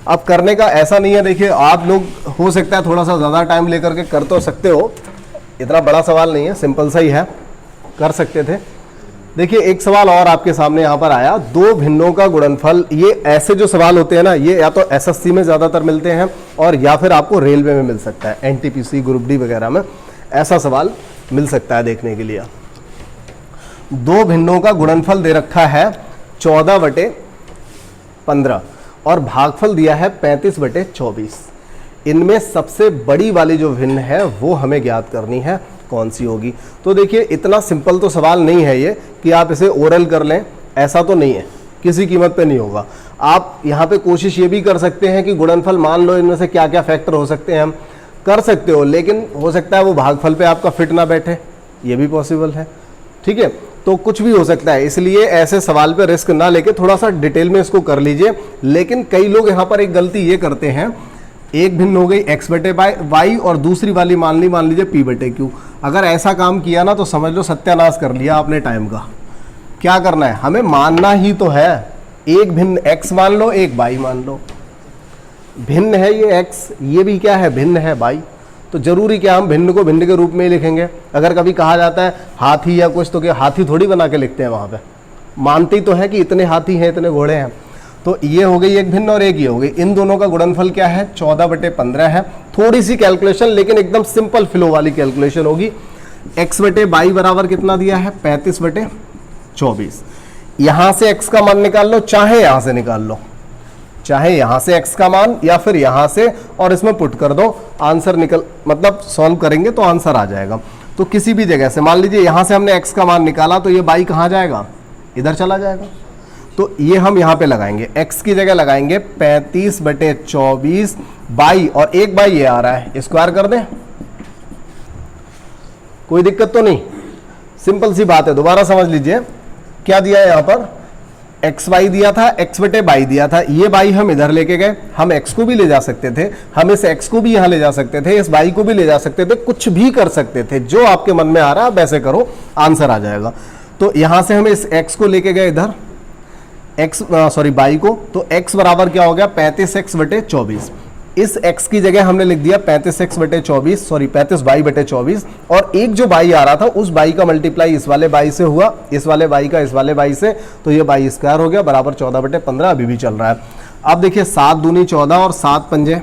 अब करने का ऐसा नहीं है, देखिए आप लोग हो सकता है थोड़ा सा ज़्यादा टाइम लेकर के कर तो सकते हो, इतना बड़ा सवाल नहीं है, सिंपल सा ही है, कर सकते थे। देखिए एक सवाल और आपके सामने यहाँ पर आया, 2 भिन्नों का गुणनफल। ये ऐसे जो सवाल होते हैं ना, ये या तो एसएससी में ज़्यादातर मिलते हैं और या फिर आपको रेलवे में मिल सकता है, एनटीपीसी ग्रुप डी वगैरह में ऐसा सवाल मिल सकता है देखने के लिए। 2 भिन्नों का गुणनफल दे रखा है 14/15 और भागफल दिया है 35/24। इनमें सबसे बड़ी वाली जो भिन्न है वो हमें ज्ञात करनी है, कौन सी होगी। तो देखिए इतना सिंपल तो सवाल नहीं है ये कि आप इसे ओरल कर लें, ऐसा तो नहीं है, किसी कीमत पे नहीं होगा। आप यहाँ पे कोशिश ये भी कर सकते हैं कि गुणनफल मान लो इनमें से क्या क्या फैक्टर हो सकते हैं, हम कर सकते हो, लेकिन हो सकता है वो भागफल पे आपका फिट ना बैठे, ये भी पॉसिबल है, ठीक है। तो कुछ भी हो सकता है, इसलिए ऐसे सवाल पे रिस्क ना लेके थोड़ा सा डिटेल में इसको कर लीजिए। लेकिन कई लोग यहाँ पर एक गलती ये करते हैं, एक भिन्न हो गई x/y और दूसरी वाली मान लीजिए p/q। अगर ऐसा काम किया ना तो समझ लो सत्यानाश कर लिया आपने टाइम का। क्या करना है, हमें मानना ही तो है, एक भिन्न x मान लो, एक y मान लो। भिन्न है ये x, ये भी क्या है, भिन्न है y। तो जरूरी क्या हम भिन्न को भिन्न के रूप में ही लिखेंगे। अगर कभी कहा जाता है हाथी या कुछ, तो क्या हाथी थोड़ी बना के लिखते हैं वहाँ पे, मानते ही तो है कि इतने हाथी हैं, इतने घोड़े हैं। तो ये हो गई एक भिन्न और एक ये हो गई, इन दोनों का गुणनफल क्या है 14/15 है। थोड़ी सी कैलकुलेशन लेकिन एकदम सिंपल फ्लो वाली कैलकुलेशन होगी। x/22 बराबर कितना दिया है 35/24। यहां से x का मान निकाल लो, चाहे यहां से निकाल लो, चाहे यहां से x का मान या फिर यहां से, और इसमें पुट कर दो, आंसर निकल मतलब सॉल्व करेंगे तो आंसर आ जाएगा। तो किसी भी जगह से मान लीजिए यहां से हमने x का मान निकाला तो ये y कहां जाएगा, इधर चला जाएगा। तो ये हम यहां पे लगाएंगे, x की जगह लगाएंगे 35/24 बाई, और एक बाई ये आ रहा है, स्क्वायर कर दें, कोई दिक्कत तो नहीं, सिंपल सी बात है। दोबारा समझ लीजिए क्या दिया है यहां पर, xy दिया था, x/22 दिया था, ये y हम इधर लेके गए, हम x को भी ले जा सकते थे, हम इस x को भी यहां ले जा सकते थे, इस y को भी ले जा सकते थे, कुछ भी कर सकते थे, जो आपके मन में आ रहा है वैसे करो, आंसर आ जाएगा। तो यहां से हम इस x को लेके गए इधर, y को, तो x बराबर क्या हो गया 35x/24। इस x की जगह हमने लिख दिया 35x/24, 35y/24, और एक जो y आ रहा था उस y का मल्टीप्लाई इस वाले y से हुआ, इस वाले y का इस वाले y से, तो ये y स्क्वायर हो गया बराबर 14/15 अभी भी चल रहा है। अब देखिए 7 दूनी 14 और 7 पंजे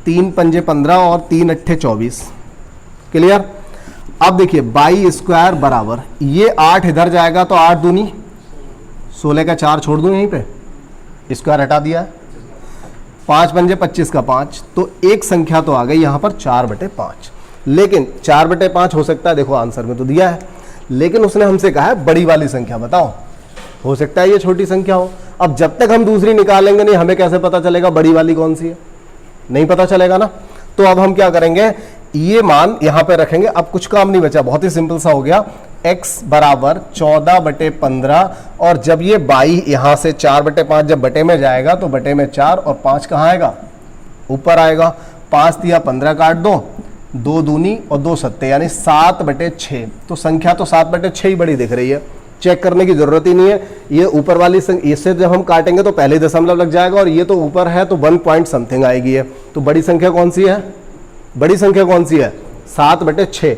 3 पंजे 15 और 3 अट्ठे 24, क्लियर। अब देखिए y स्क्वायर बराबर ये 8 इधर जाएगा तो 8 दूनी 16 का 4 छोड़ दूं यहीं पे, स्क्वायर हटा दिया है, 5 पंजे 25 का 5, तो एक संख्या तो आ गई यहां पर 4/5। लेकिन 4/5 हो सकता है, देखो आंसर में तो दिया है, लेकिन उसने हमसे कहा है बड़ी वाली संख्या बताओ, हो सकता है ये छोटी संख्या हो। अब जब तक हम दूसरी निकालेंगे नहीं, हमें कैसे पता चलेगा बड़ी वाली कौन सी है, नहीं पता चलेगा ना। तो अब हम क्या करेंगे, ये मान यहां पे रखेंगे, अब कुछ काम नहीं बचा, बहुत ही सिंपल सा हो गया, x बराबर 14/15, और जब ये बाई यहां से 4/5 जब बटे में जाएगा तो बटे में 4 और 5 कहां आएगा, ऊपर आएगा। 5 दिया 15 काट दो, 2 दूनी और 2 सत्ते यानी 7/6। तो संख्या तो 7/6 ही बड़ी दिख रही है, चेक करने की जरूरत ही नहीं है। ये ऊपर वाली इससे जब हम काटेंगे तो पहले दशमलव लग जाएगा, और ये तो ऊपर है तो 1 पॉइंट समथिंग आएगी है। तो बड़ी संख्या कौन सी है, बड़ी संख्या कौन सी है 7/6।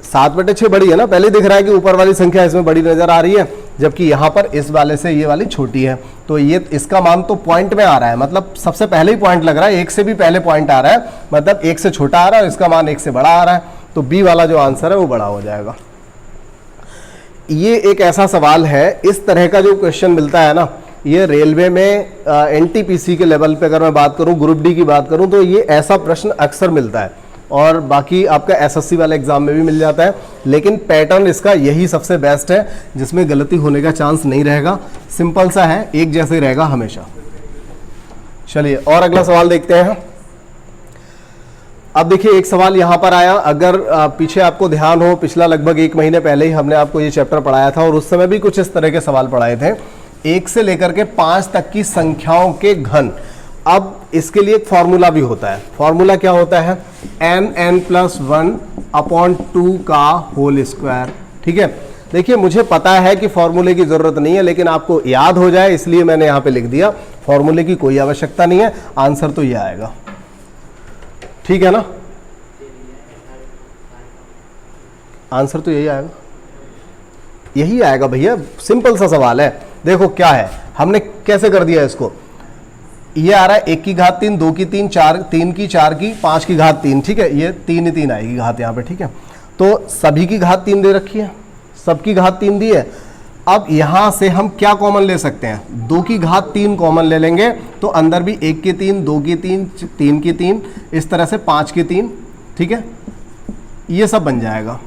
7/6 बड़ी है ना, पहले दिख रहा है कि ऊपर वाली संख्या इसमें बड़ी नजर आ रही है, जबकि यहां पर इस वाले से ये वाली छोटी है। तो ये इसका मान तो पॉइंट में आ रहा है, मतलब सबसे पहले ही पॉइंट लग रहा है, 1 से भी पहले पॉइंट आ रहा है, मतलब 1 से छोटा आ रहा है और इसका मान 1 से बड़ा आ रहा है। तो बी वाला जो आंसर है वो बड़ा हो जाएगा। ये एक ऐसा सवाल है, इस तरह का जो क्वेश्चन मिलता है ना, ये रेलवे में एनटीपीसी के लेवल पे अगर मैं बात करूं, ग्रुप डी की बात करूं, तो ये ऐसा प्रश्न अक्सर मिलता है, और बाकी आपका एसएससी वाले एग्जाम में भी मिल जाता है। लेकिन पैटर्न इसका यही सबसे बेस्ट है, जिसमें गलती होने का चांस नहीं रहेगा, सिंपल सा है, एक जैसे रहेगा हमेशा। चलिए और अगला सवाल देखते हैं। अब देखिए एक सवाल यहां पर आया, अगर पीछे आपको ध्यान हो, पिछला लगभग 1 महीने पहले ही हमने आपको ये चैप्टर पढ़ाया था, और उस समय भी कुछ इस तरह के सवाल पढ़ाए थे, 1 से लेकर के 5 तक की संख्याओं के घन। अब इसके लिए एक फॉर्मूला भी होता है, फॉर्मूला क्या होता है, n+1/2 का होल स्क्वायर। ठीक है, देखिए मुझे पता है कि फॉर्मूले की जरूरत नहीं है, लेकिन आपको याद हो जाए इसलिए मैंने यहां पे लिख दिया, फॉर्मूले की कोई आवश्यकता नहीं है, आंसर तो ये आएगा। ठीक है ना, आंसर तो यही आएगा, यही आएगा भैया, सिंपल सा सवाल है। देखो क्या है, हमने कैसे कर दिया इसको, ये आ रहा है 1 की घात 3, 2 की 3, 3 की 4 की 5 की घात 3, ठीक है, ये 3 ही 3 आएगी घात यहाँ पे। ठीक है, तो सभी की घात 3 दे रखी है, सबकी घात 3 दी है। अब यहां से हम क्या कॉमन ले सकते हैं, 2 की घात 3 कॉमन ले लेंगे, तो अंदर भी 1 की 3, 2 की 3, 3 की 3, इस तरह से 5 की 3, ठीक है, ये सब बन जाएगा।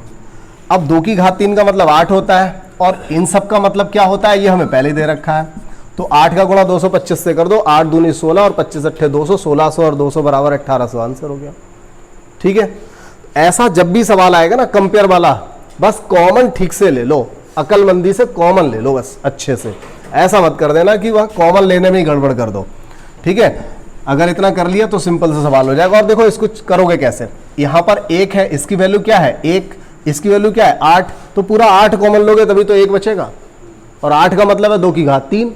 अब 2 की घात 3 का मतलब 8 होता है, और इन सब का मतलब क्या होता है, ये हमें पहले दे रखा है। तो 8 का गुणा 225 से कर दो, 8 दूनी 16 और 25 अट्ठे 200, 1600 और 200 बराबर 1800, आंसर हो गया। ठीक है, ऐसा जब भी सवाल आएगा ना कंपेयर वाला, बस कॉमन ठीक से ले लो, अकलमंदी से कॉमन ले लो बस अच्छे से, ऐसा मत कर देना कि वह कॉमन लेने में ही गड़बड़ कर दो। ठीक है, अगर इतना कर लिया तो सिंपल सा सवाल हो जाएगा। और देखो इसको करोगे कैसे, यहां पर 1 है, इसकी वैल्यू क्या है 1, इसकी वैल्यू क्या है 8, तो पूरा 8 कॉमन लोगे तभी तो 1 बचेगा, और 8 का मतलब है 2 की घात 3।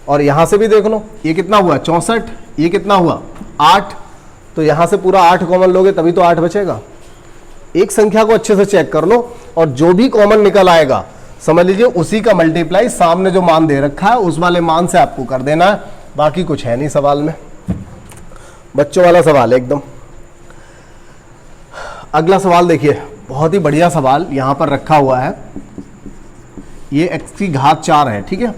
और यहां से भी देख लो, ये कितना हुआ 64, ये कितना हुआ 8, तो यहां से पूरा 8 कॉमन लोगे तभी तो 8 बचेगा। एक संख्या को अच्छे से चेक कर लो, और जो भी कॉमन निकल आएगा समझ लीजिए उसी का मल्टीप्लाई सामने जो मान दे रखा है उस वाले मान से आपको कर देना है, बाकी कुछ है नहीं सवाल में। बच्चों वाला सवाल है एकदम। अगला सवाल देखिए, बहुत ही बढ़िया सवाल यहां पर रखा हुआ है। ये x की घात 4 है, ठीक है,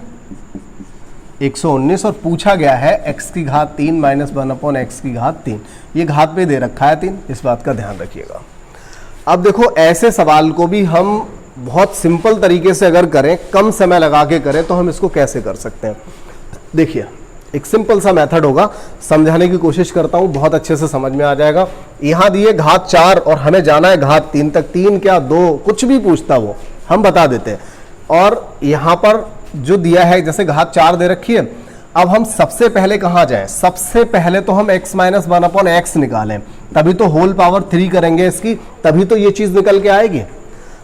119, और पूछा गया है x की घात 3 माइनस 1/x की घात 3। ये घात पे दे रखा है 3, इस बात का ध्यान रखिएगा। अब देखो ऐसे सवाल को भी हम बहुत सिंपल तरीके से अगर करें, कम समय लगा के करें, तो हम इसको कैसे कर सकते हैं। देखिए एक सिंपल सा मेथड होगा, समझाने की कोशिश करता हूं, बहुत अच्छे से समझ में आ जाएगा। यहां दिए घात 4 और हमें जाना है घात 3 तक, 3 क्या 2 कुछ भी पूछता वो हम बता देते हैं। और यहां पर जो दिया है जैसे घात 4 दे रखी है, अब हम सबसे पहले कहां जाएं, सबसे पहले तो हम x माइनस 1/x निकालें, तभी तो होल पावर 3 करेंगे इसकी, तभी तो ये चीज निकल के आएगी।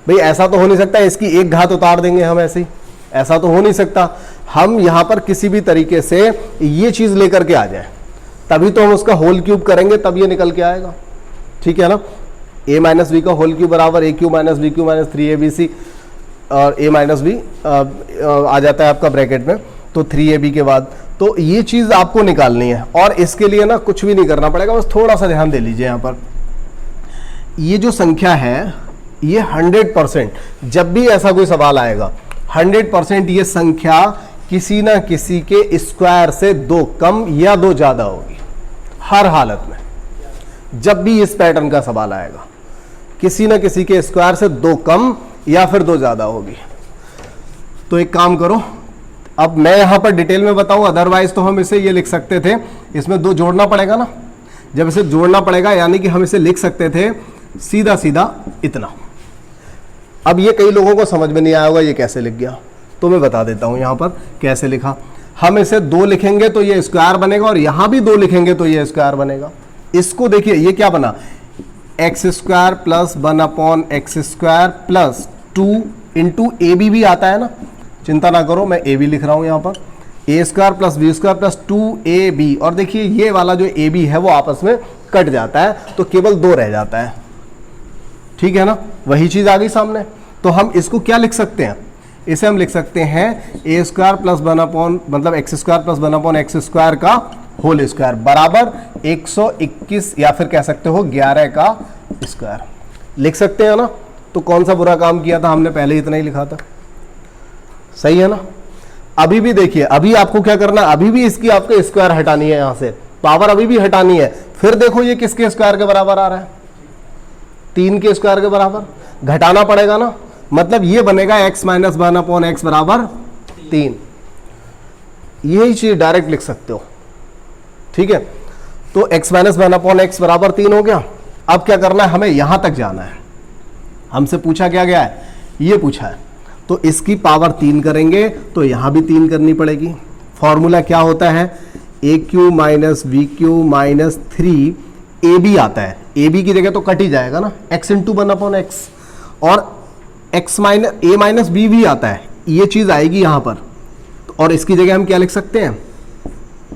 भाई ऐसा तो हो नहीं सकता इसकी एक घात उतार देंगे हम ऐसे ही, ऐसा तो हो नहीं सकता। हम यहां पर किसी भी तरीके से ये चीज लेकर के आ जाए, तभी तो हम उसका होल क्यूब करेंगे, तब ये निकल के आएगा, ठीक है ना। a माइनस बी का होल क्यूब बराबर a cube minus b cube minus 3abc, और a माइनस बी आ जाता है आपका ब्रैकेट में, तो 3ab के बाद, तो ये चीज आपको निकालनी है। और इसके लिए ना कुछ भी नहीं करना पड़ेगा, बस थोड़ा सा ध्यान दे लीजिए। यहां पर ये जो संख्या है ये 100%, जब भी ऐसा कोई सवाल आएगा 100% ये संख्या किसी ना किसी के स्क्वायर से 2 कम या 2 ज्यादा होगी, हर हालत में। जब भी इस पैटर्न का सवाल आएगा किसी ना किसी के स्क्वायर से 2 कम या फिर 2 ज्यादा होगी। तो एक काम करो, अब मैं यहां पर डिटेल में बताऊं, अदरवाइज तो हम इसे ये लिख सकते थे, इसमें 2 जोड़ना पड़ेगा ना, जब इसे जोड़ना पड़ेगा यानी कि हम इसे लिख सकते थे सीधा सीधा इतना। अब ये कई लोगों को समझ में नहीं आया होगा ये कैसे लिख गया, तो मैं बता देता हूं यहां पर कैसे लिखा। हम इसे 2 लिखेंगे तो ये स्क्वायर बनेगा, और यहां भी 2 लिखेंगे तो ये स्क्वायर बनेगा। इसको देखिए ये क्या बना, x square plus 1/x square plus 2 into a b भी आता है ना, चिंता ना करो मैं ए बी लिख रहा हूं यहां पर, A square plus B square plus 2ab। और देखिए ये वाला जो ए बी है वो आपस में कट जाता है, तो केवल 2 रह जाता है, ठीक है ना, वही चीज आ गई सामने। तो हम इसको क्या लिख सकते हैं, इसे हम लिख सकते हैं ए स्क्वायर प्लस 1 मतलब x square plus 1/x square का होल स्क्वायर बराबर 121, या फिर कह सकते हो 11 का स्क्वायर लिख सकते हैं ना। तो कौन सा बुरा काम किया था हमने, पहले इतना ही लिखा था, सही है ना। अभी भी देखिए, अभी आपको क्या करना, अभी भी इसकी आपको स्क्वायर हटानी है, यहां से पावर अभी भी हटानी है। फिर देखो ये किसके स्क्वायर के बराबर आ रहा है, 3 के स्क्वायर के बराबर, घटाना पड़ेगा ना, मतलब ये बनेगा x माइनस 1/x बराबर 3। यही चीज डायरेक्ट लिख सकते हो, ठीक है। तो x माइनस 1/x बराबर 3 हो गया। अब क्या करना है, हमें यहां तक जाना है, हमसे पूछा क्या गया है, ये पूछा है, तो इसकी पावर 3 करेंगे तो यहां भी 3 करनी पड़ेगी। फॉर्मूला क्या होता है, A cube minus B cube minus 3ab आता है, ab की जगह तो कट ही जाएगा ना, x इंटू 1/x, और x minus a minus b भी आता है, ये चीज आएगी यहां पर, और इसकी जगह हम क्या लिख सकते हैं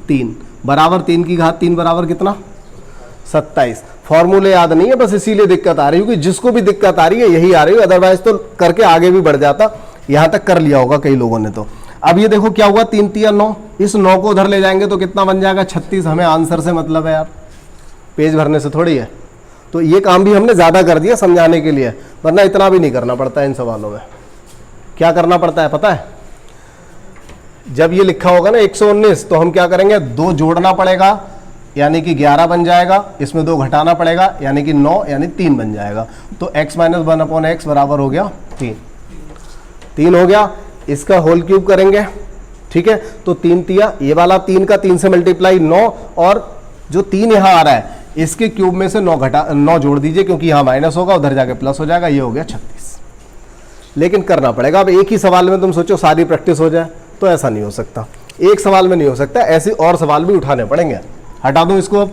3 बराबर 3 की घात 3 बराबर कितना 27। फॉर्मूले याद नहीं है, बस इसीलिए दिक्कत आ रही होगी, जिसको भी दिक्कत आ रही है यही आ रही है, अदरवाइज तो करके आगे भी बढ़ जाता, यहां तक कर लिया होगा कई लोगों ने। तो अब ये देखो क्या हुआ, 3 3 9, इस 9 को उधर ले जाएंगे तो कितना बन जाएगा 36। हमें आंसर से मतलब है यार, पेज भरने से थोड़ी है। तो ये काम भी हमने ज्यादा कर दिया समझाने के लिए, वरना इतना भी नहीं करना पड़ता है इन सवालों में। क्या करना पड़ता है पता है, जब ये लिखा होगा ना 119, तो हम क्या करेंगे, 2 जोड़ना पड़ेगा यानी कि 11 बन जाएगा, इसमें 2 घटाना पड़ेगा यानी कि 9 यानी 3 बन जाएगा। तो x माइनस 1/x बराबर हो गया 3 हो गया। इसका होल क्यूब करेंगे, ठीक है, तो 3 तिया, ये वाला 3 का 3 से मल्टीप्लाई 9, और जो 3 यहां आ रहा है इसके क्यूब में से 9 जोड़ दीजिए, क्योंकि यहां माइनस होगा उधर जाके प्लस हो जाएगा, ये हो गया 36। लेकिन करना पड़ेगा। अब एक ही सवाल में तुम सोचो सारी प्रैक्टिस हो जाए, तो ऐसा नहीं हो सकता, एक सवाल में नहीं हो सकता, ऐसे और सवाल भी उठाने पड़ेंगे। हटा दूं इसको अब,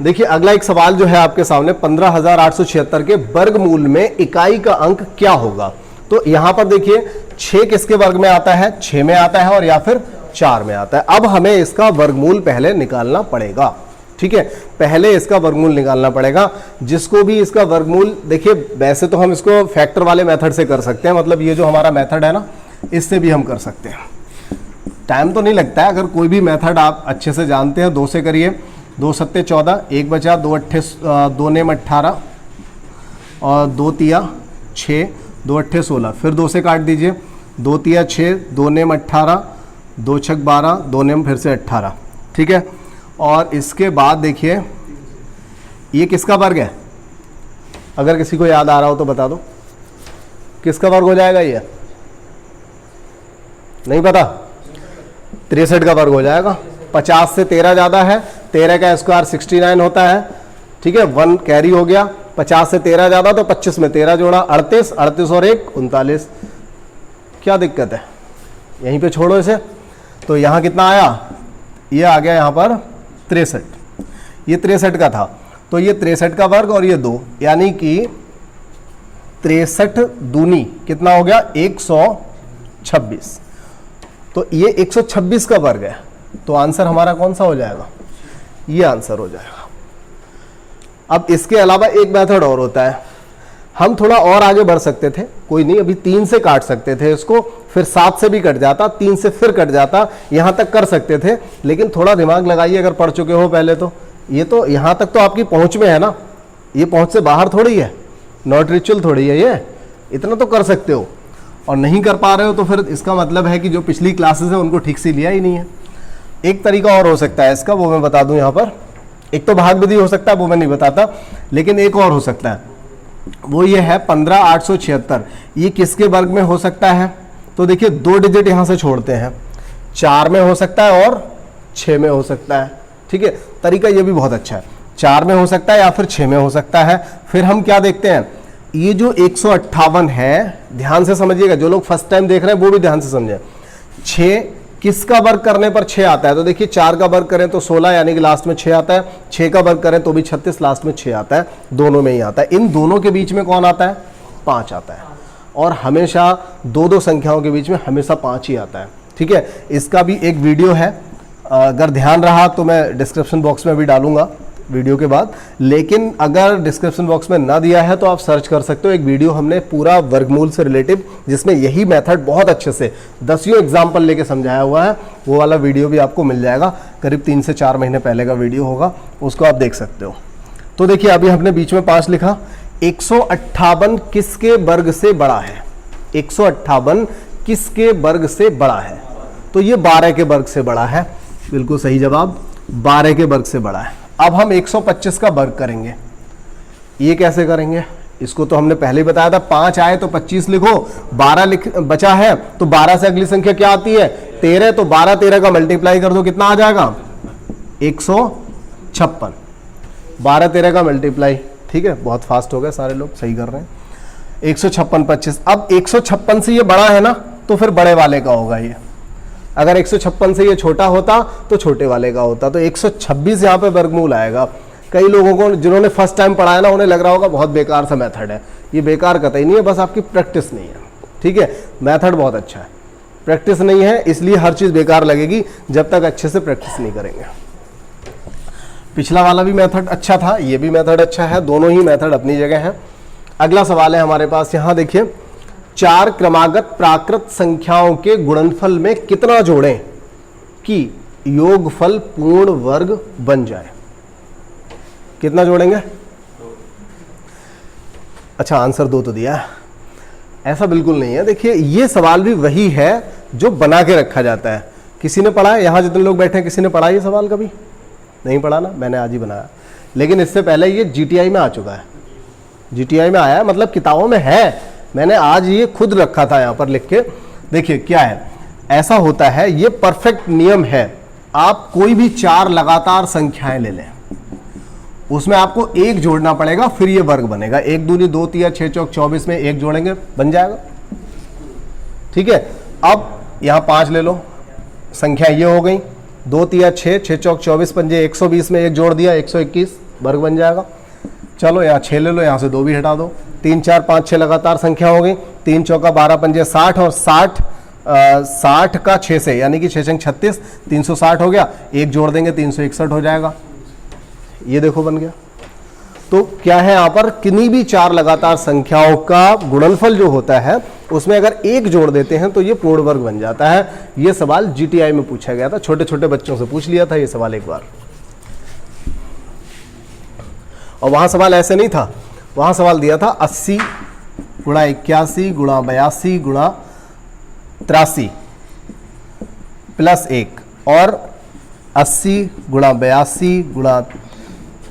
देखिए अगला एक सवाल जो है आपके सामने, 15,876 के वर्गमूल में इकाई का अंक क्या होगा। तो यहां पर देखिए 6 किसके वर्ग में आता है, 6 में आता है, और या फिर 4 में आता है। अब हमें इसका वर्गमूल पहले निकालना पड़ेगा, ठीक है, पहले इसका वर्गमूल निकालना पड़ेगा। जिसको भी इसका वर्गमूल, देखिए वैसे तो हम इसको फैक्टर वाले मेथड से कर सकते हैं, मतलब ये जो हमारा मेथड है ना, इससे भी हम कर सकते हैं। टाइम तो नहीं लगता है, अगर कोई भी मेथड आप अच्छे से जानते हैं। 2 से करिए, 2 सत्ते 14, 1 बचा, 2 नेम 18 और 2 तिया 6, 2 अट्ठे 16, फिर 2 से काट दीजिए, 2 तिया 6, 2 नेम 18, 2 छक 12, 2 नेम फिर से 18, ठीक है। और इसके बाद देखिए ये किसका वर्ग है, अगर किसी को याद आ रहा हो तो बता दो, किसका वर्ग हो जाएगा ये? नहीं पता? 63 का वर्ग हो जाएगा। 50 से 13 ज़्यादा है, 13 का स्क्वायर 69 होता है, ठीक है, 1 कैरी हो गया। 50 से 13 ज़्यादा तो 25 में 13 जोड़ा 38, 38 और 1 39। क्या दिक्कत है, यहीं पे छोड़ो इसे। तो यहाँ कितना आया, ये आ गया यहाँ पर 63, ये 63 का था, तो ये 63 का वर्ग और ये 2, यानी कि 63 दूनी कितना हो गया 126, तो ये 126 का वर्ग है। तो आंसर हमारा कौन सा हो जाएगा, ये आंसर हो जाएगा। अब इसके अलावा एक मेथड और होता है, हम थोड़ा और आगे बढ़ सकते थे, कोई नहीं, अभी 3 से काट सकते थे इसको, फिर 7 से भी कट जाता, 3 से फिर कट जाता, यहां तक कर सकते थे। लेकिन थोड़ा दिमाग लगाइए, अगर पढ़ चुके हो पहले तो ये तो यहां तक तो आपकी पहुंच में है ना, ये पहुंच से बाहर थोड़ी है, नॉट रिचुअल थोड़ी है, ये इतना तो कर सकते हो। और नहीं कर पा रहे हो तो फिर इसका मतलब है कि जो पिछली क्लासेस है उनको ठीक से लिया ही नहीं है। एक तरीका और हो सकता है इसका, वो मैं बता दूं यहाँ पर। एक तो भाग विधि हो सकता है, वो मैं नहीं बताता, लेकिन एक और हो सकता है, वो ये है 15876। ये किसके वर्ग में हो सकता है? तो देखिए 2 डिजिट यहां से छोड़ते हैं, 4 में हो सकता है और 6 में हो सकता है, ठीक है। तरीका ये भी बहुत अच्छा है, 4 में हो सकता है या फिर 6 में हो सकता है। फिर हम क्या देखते हैं, ये जो 158 है, ध्यान से समझिएगा, जो लोग फर्स्ट टाइम देख रहे हैं वो भी ध्यान से समझें। 6 किसका वर्ग करने पर 6 आता है? तो देखिए 4 का वर्ग करें तो 16, यानी कि लास्ट में 6 आता है। 6 का वर्ग करें तो भी 36, लास्ट में 6 आता है। दोनों में ही आता है। इन दोनों के बीच में कौन आता है? 5 आता है। और हमेशा 2-2 संख्याओं के बीच में हमेशा 5 ही आता है, ठीक है। इसका भी एक वीडियो है, अगर ध्यान रहा तो मैं डिस्क्रिप्शन बॉक्स में भी डालूंगा वीडियो के बाद, लेकिन अगर डिस्क्रिप्शन बॉक्स में ना दिया है तो आप सर्च कर सकते हो। एक वीडियो हमने पूरा वर्गमूल से रिलेटिव, जिसमें यही मेथड बहुत अच्छे से 10 एग्जाम्पल लेके समझाया हुआ है, वो वाला वीडियो भी आपको मिल जाएगा। करीब 3 से 4 महीने पहले का वीडियो होगा, उसको आप देख सकते हो। तो देखिए अभी हमने बीच में 5 लिखा। 158 किसके वर्ग से बड़ा है? 158 किसके वर्ग से बड़ा है? तो ये 12 के वर्ग से बड़ा है। बिल्कुल सही जवाब, 12 के वर्ग से बड़ा है। अब हम 125 का वर्ग करेंगे। ये कैसे करेंगे? इसको तो हमने पहले ही बताया था, 5 आए तो 25 लिखो, 12 बचा है तो 12 से अगली संख्या क्या आती है? 13, तो 12 13 का मल्टीप्लाई कर दो, कितना आ जाएगा? 156। 12 13 का मल्टीप्लाई, ठीक है, बहुत फास्ट हो गए, सारे लोग सही कर रहे हैं। 156 25। अब 156 से ये बड़ा है ना, तो फिर बड़े वाले का होगा ये। अगर 156 से ये छोटा होता तो छोटे वाले का होता। तो 126 यहाँ पे वर्गमूल आएगा। कई लोगों को, जिन्होंने फर्स्ट टाइम पढ़ा है ना, उन्हें लग रहा होगा बहुत बेकार सा मेथड है। ये बेकार कतई नहीं है, बस आपकी प्रैक्टिस नहीं है, ठीक है। मेथड बहुत अच्छा है, प्रैक्टिस नहीं है इसलिए हर चीज़ बेकार लगेगी जब तक अच्छे से प्रैक्टिस नहीं करेंगे। पिछला वाला भी मेथड अच्छा था, ये भी मेथड अच्छा है, दोनों ही मेथड अपनी जगह है। अगला सवाल है हमारे पास, यहाँ देखिए, 4 क्रमागत प्राकृत संख्याओं के गुणनफल में कितना जोड़ें कि योगफल पूर्ण वर्ग बन जाए? कितना जोड़ेंगे? अच्छा, आंसर 2 तो दिया है। ऐसा बिल्कुल नहीं है। देखिए ये सवाल भी वही है जो बना के रखा जाता है। किसी ने पढ़ा है? यहाँ जितने लोग बैठे हैं किसी ने पढ़ा ये सवाल? कभी नहीं पढ़ा ना, मैंने आज ही बनाया। लेकिन इससे पहले ये GTI में आ चुका है, GTI में आया है, मतलब किताबों में है। मैंने आज ये खुद रखा था यहाँ पर लिख के। देखिए क्या है, ऐसा होता है, ये परफेक्ट नियम है। आप कोई भी 4 लगातार संख्याएं ले लें, उसमें आपको 1 जोड़ना पड़ेगा, फिर ये वर्ग बनेगा। 1 दूनी 2 तिया 6 चौक 24 में 1 जोड़ेंगे, बन जाएगा, ठीक है। अब यहाँ 5 ले लो, संख्या ये हो गई। 2 तिया 6, 6 चौक 24 पंजे 120 में 1 जोड़ दिया, 121, वर्ग बन जाएगा। चलो यहाँ 6 ले लो, यहाँ से 2 भी हटा दो। 3 4 5 6 लगातार संख्या हो गई। 3 चौका 12 पंजे 60, और 60 का 6 से, यानी कि 6 छंग 36, 360 हो गया। 1 जोड़ देंगे 361 हो जाएगा। ये देखो बन गया। तो क्या है यहाँ पर, किन्हीं भी चार लगातार संख्याओं का गुणनफल जो होता है उसमें अगर एक जोड़ देते हैं तो ये पूर्ण वर्ग बन जाता है। ये सवाल जीटीआई में पूछा गया था, छोटे छोटे बच्चों से पूछ लिया था ये सवाल एक बार। और वहां सवाल ऐसे नहीं था, वहां सवाल दिया था 80 गुणा 81 गुणा 82 गुणा 83 प्लस 1 और 80 गुणा 82 गुणा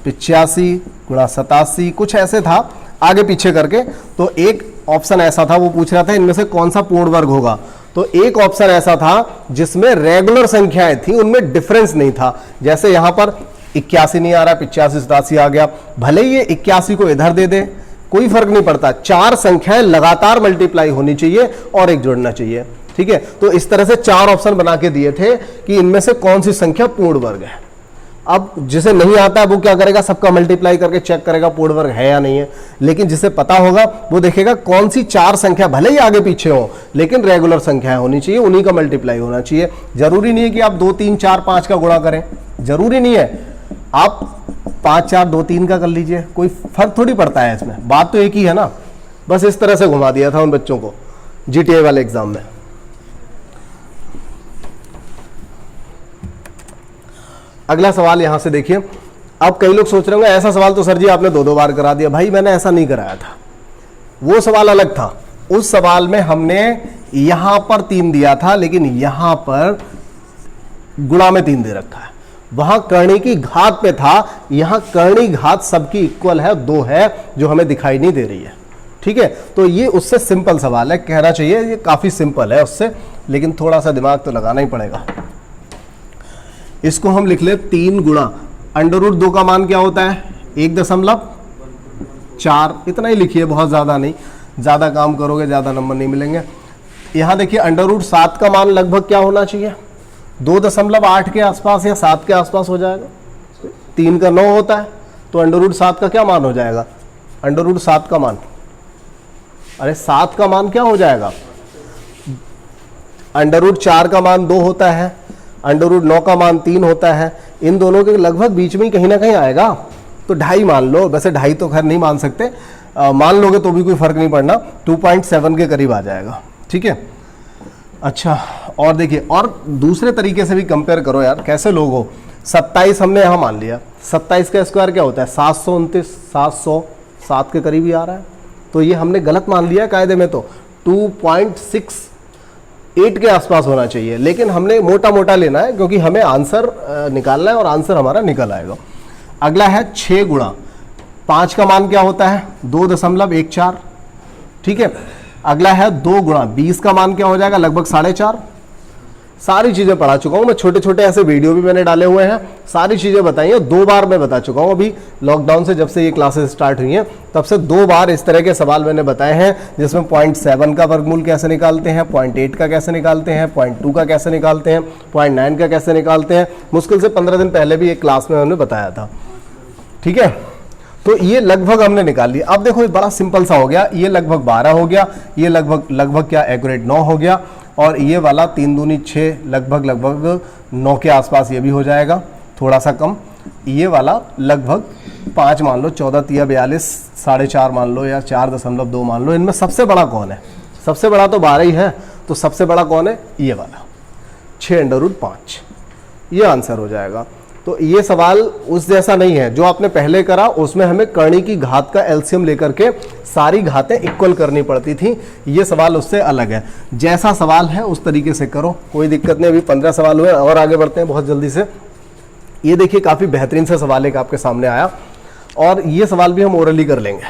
85 गुणा 87, कुछ ऐसे था आगे पीछे करके। तो एक ऑप्शन ऐसा था, वो पूछ रहा था इनमें से कौन सा पूर्ण वर्ग होगा। तो एक ऑप्शन ऐसा था जिसमें रेगुलर संख्याएं थी, उनमें डिफरेंस नहीं था। जैसे यहां पर 81 नहीं आ रहा, 85 87 आ गया, भले ही ये 81 को इधर दे दे कोई फर्क नहीं पड़ता, चार संख्याएं लगातार मल्टीप्लाई होनी चाहिए और एक जोड़ना चाहिए। ठीक है, तो इस तरह से चार ऑप्शन बना के दिए थे कि इनमें से कौन सी संख्या पूर्ण वर्ग है। अब जिसे नहीं आता है वो क्या करेगा, सबका मल्टीप्लाई करके चेक करेगा पूर्ण वर्ग है या नहीं है। लेकिन जिसे पता होगा वो देखेगा कौन सी चार संख्या, भले ही आगे पीछे हो लेकिन रेगुलर संख्याएं होनी चाहिए, उन्हीं का मल्टीप्लाई होना चाहिए। जरूरी नहीं है कि आप 2 3 4 5 का गुणा करें, जरूरी नहीं है। आप 5 4 2 3 का कर लीजिए, कोई फर्क थोड़ी पड़ता है इसमें, बात तो एक ही है ना। बस इस तरह से घुमा दिया था उन बच्चों को जीटीए वाले एग्जाम में। अगला सवाल यहां से देखिए। अब कई लोग सोच रहे होंगे ऐसा सवाल तो सर जी आपने 2 बार करा दिया। भाई मैंने ऐसा नहीं कराया था, वो सवाल अलग था। उस सवाल में हमने यहां पर 3 दिया था लेकिन यहां पर गुणा में 3 दे रखा है। वहां करणी की घात पे था, यहां करणी घात सबकी इक्वल है, 2 है जो हमें दिखाई नहीं दे रही है। ठीक है, तो ये उससे सिंपल सवाल है, कहना चाहिए ये काफी सिंपल है उससे, लेकिन थोड़ा सा दिमाग तो लगाना ही पड़ेगा। इसको हम लिख ले 3 गुणा √2 का मान क्या होता है 1.4, इतना ही लिखिए, बहुत ज्यादा नहीं, ज्यादा काम करोगे ज्यादा नंबर नहीं मिलेंगे। यहां देखिए √7 का मान लगभग क्या होना चाहिए, 2.8 के आसपास या 7 के आसपास हो जाएगा। 3 का 9 होता है तो √7 का क्या मान हो जाएगा, √7 का मान, अरे 7 का मान क्या हो जाएगा, √4 का मान 2 होता है, √9 का मान 3 होता है, इन दोनों के लगभग बीच में ही कहीं ना कहीं आएगा। तो 2.5 मान लो, वैसे 2.5 तो खैर नहीं मान सकते, मान लोगे तो भी कोई फर्क नहीं पड़ना, 2.7 के करीब आ जाएगा। ठीक है, अच्छा और देखिए, और दूसरे तरीके से भी कंपेयर करो यार, कैसे लोग हो। 27 हमने यहां मान लिया, 27 का स्क्वायर क्या होता है 729, 707 के करीब ही आ रहा है, तो ये हमने गलत मान लिया कायदे में, तो 2.68 के आसपास होना चाहिए। लेकिन हमने मोटा मोटा लेना है क्योंकि हमें आंसर निकालना है और आंसर हमारा निकल आएगा। अगला है 6 गुणा 5 का मान क्या होता है 2.14। ठीक है, अगला है 2 गुणा 20 का मान क्या हो जाएगा लगभग 4.5। सारी चीजें पढ़ा चुका हूं मैं, छोटे छोटे ऐसे वीडियो भी मैंने डाले हुए हैं, सारी चीजें बताई हैं, 2 बार मैं बता चुका हूं। अभी लॉकडाउन से जब से ये क्लासेस स्टार्ट हुई हैं तब से 2 बार इस तरह के सवाल मैंने बताए हैं, जिसमें 0.7 का वर्गमूल कैसे निकालते हैं, 0.8 का कैसे निकालते हैं, 0.2 का कैसे निकालते हैं, 0.9 का कैसे निकालते हैं। मुश्किल से 15 दिन पहले भी एक क्लास में हमने बताया था। ठीक है, तो ये लगभग हमने निकाल लिया। अब देखो ये बड़ा सिंपल सा हो गया, ये लगभग 12 हो गया, ये लगभग क्या एक्यूरेट 9 हो गया, और ये वाला 3 दूनी 6 लगभग 9 के आसपास ये भी हो जाएगा, थोड़ा सा कम। ये वाला लगभग 5 मान लो, 14 3 42, 4.5 मान लो या 4.2 मान लो। इनमें सबसे बड़ा कौन है, सबसे बड़ा तो 12 ही है, तो सबसे बड़ा कौन है ये वाला 6√5, ये आंसर हो जाएगा। तो ये सवाल उस जैसा नहीं है जो आपने पहले करा, उसमें हमें करणी की घात का एलसीएम लेकर के सारी घातें इक्वल करनी पड़ती थी। ये सवाल उससे अलग है, जैसा सवाल है उस तरीके से करो, कोई दिक्कत नहीं। अभी 15 सवाल हुए और आगे बढ़ते हैं बहुत जल्दी से। ये देखिए काफी बेहतरीन सा सवाल एक आपके सामने आया, और ये सवाल भी हम ओरली कर लेंगे।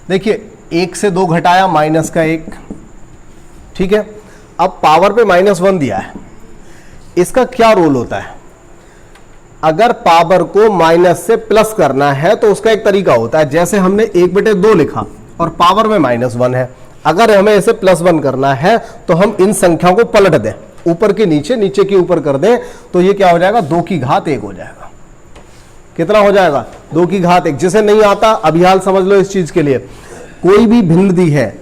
देखिए 1 से 2 घटाया माइनस का 1, ठीक है। अब पावर पे -1 दिया है, इसका क्या रोल होता है, अगर पावर को माइनस से प्लस करना है तो उसका एक तरीका होता है, जैसे हमने 1/2 लिखा और पावर में -1 है, अगर हमें इसे +1 करना है तो हम इन संख्याओं को पलट दें, ऊपर के नीचे, नीचे के ऊपर कर दें, तो ये क्या हो जाएगा 2 की घात 1 हो जाएगा। कितना हो जाएगा 2 की घात 1। जिसे नहीं आता अभी हाल समझ लो इस चीज के लिए, कोई भी भिन्न दी है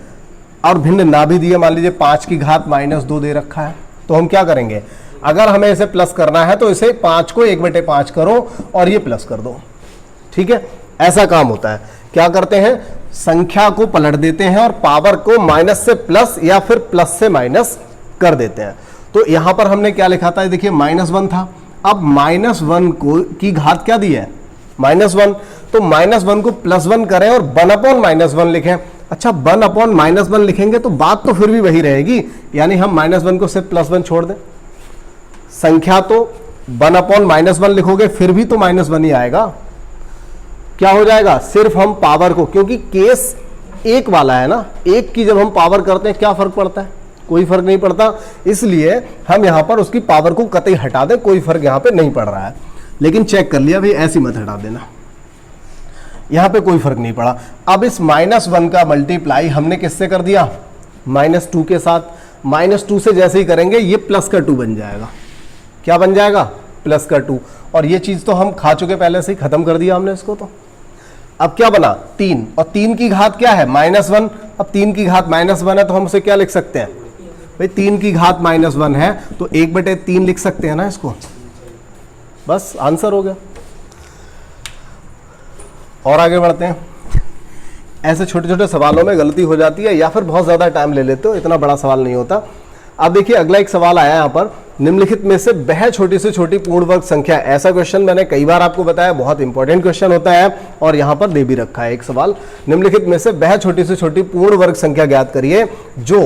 और भिन्न ना भी दी है, मान लीजिए 5 की घात -2 दे रखा है, तो हम क्या करेंगे, अगर हमें इसे प्लस करना है तो इसे 5 को 1/5 करो और ये प्लस कर दो, ठीक है, ऐसा काम होता है। क्या करते हैं, संख्या को पलट देते हैं और पावर को माइनस से प्लस या फिर प्लस से माइनस कर देते हैं। तो यहां पर हमने क्या लिखा था, देखिए -1 था, अब -1 को की घात क्या दी है, -1, तो -1 को +1 करें और 1/-1 लिखें। अच्छा, 1/-1 लिखेंगे तो बात तो फिर भी वही रहेगी, यानी हम -1 को सिर्फ +1 छोड़ दें। संख्या तो 1/-1 लिखोगे फिर भी तो -1 ही आएगा। क्या हो जाएगा, सिर्फ हम पावर को, क्योंकि केस एक वाला है ना, एक की जब हम पावर करते हैं क्या फर्क पड़ता है, कोई फर्क नहीं पड़ता, इसलिए हम यहां पर उसकी पावर को कतई हटा दें, कोई फर्क यहां पे नहीं पड़ रहा है। लेकिन चेक कर लिया भाई, ऐसी मत हटा देना, यहां पे कोई फर्क नहीं पड़ा। अब इस -1 का मल्टीप्लाई हमने किससे कर दिया, -2 के साथ। -2 से जैसे ही करेंगे ये प्लस का 2 बन जाएगा। क्या बन जाएगा, प्लस का 2, और ये चीज तो हम खा चुके पहले से ही, खत्म कर दिया हमने इसको। तो अब क्या बना, 3, और 3 की घात क्या है, -1। अब 3 की घात -1 है तो हम उसे क्या लिख सकते हैं भाई, 3 की घात -1 है तो 1/3 लिख सकते हैं ना इसको, बस आंसर हो गया। और आगे बढ़ते हैं। ऐसे छोटे छोटे सवालों में गलती हो जाती है या फिर बहुत ज्यादा टाइम ले लेते हो, इतना बड़ा सवाल नहीं होता। अब देखिए अगला एक सवाल आया यहां पर, निम्नलिखित में से वह छोटी से छोटी पूर्ण वर्ग संख्या। ऐसा क्वेश्चन मैंने कई बार आपको बताया, बहुत इंपॉर्टेंट क्वेश्चन होता है, और यहां पर दे भी रखा है एक सवाल। निम्नलिखित में से वह छोटी से छोटी पूर्ण वर्ग संख्या ज्ञात करिए जो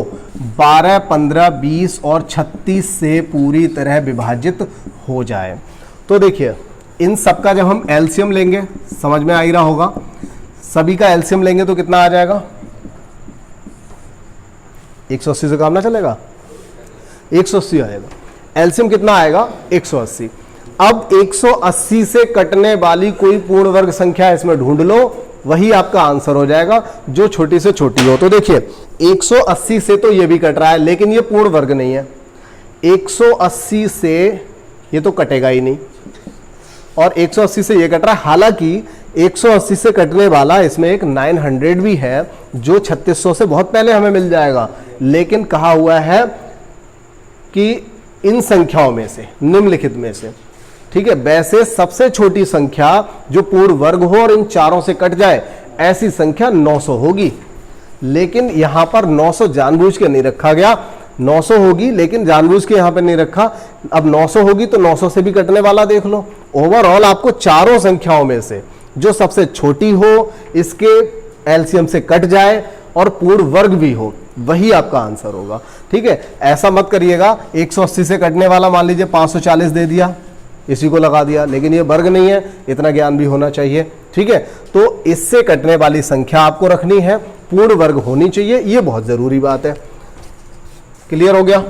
12, 15, 20 और 36 से पूरी तरह विभाजित हो जाए। तो देखिए इन सब का जब हम एलसीएम लेंगे, समझ में आ ही रहा होगा, सभी का एलसीएम लेंगे तो कितना आ जाएगा, 180 से काम ना चलेगा, 180 आएगा। एलसीएम कितना आएगा, 180। अब 180 से कटने वाली कोई पूर्ण वर्ग संख्या इसमें ढूंढ लो, वही आपका आंसर हो जाएगा जो छोटी से छोटी हो। तो देखिए 180 से तो ये भी कट रहा है, लेकिन ये पूर्ण वर्ग नहीं है। 180 से ये तो कटेगा ही नहीं, और 180 से ये कट रहा है। हालांकि 180 से कटने वाला इसमें एक 900 भी है जो 3600 से बहुत पहले हमें मिल जाएगा, लेकिन कहा हुआ है कि इन संख्याओं में से, निम्नलिखित में से, ठीक है, वैसे सबसे छोटी संख्या जो पूर्ण वर्ग हो और इन चारों से कट जाए, ऐसी संख्या 900 होगी। लेकिन यहां पर 900 जानबूझ के नहीं रखा गया, 900 होगी लेकिन जानबूझ के यहां पर नहीं रखा। अब 900 होगी तो 900 से भी कटने वाला देख लो। ओवरऑल आपको चारों संख्याओं में से जो सबसे छोटी हो, इसके एलसीएम से कट जाए और पूर्ण वर्ग भी हो, वही आपका आंसर होगा। ठीक है, ऐसा मत करिएगा 180 से कटने वाला मान लीजिए 540 दे दिया, इसी को लगा दिया, लेकिन ये वर्ग नहीं है, इतना ज्ञान भी होना चाहिए। ठीक है, तो इससे कटने वाली संख्या आपको रखनी है, पूर्ण वर्ग होनी चाहिए, ये बहुत जरूरी बात है। क्लियर हो गया?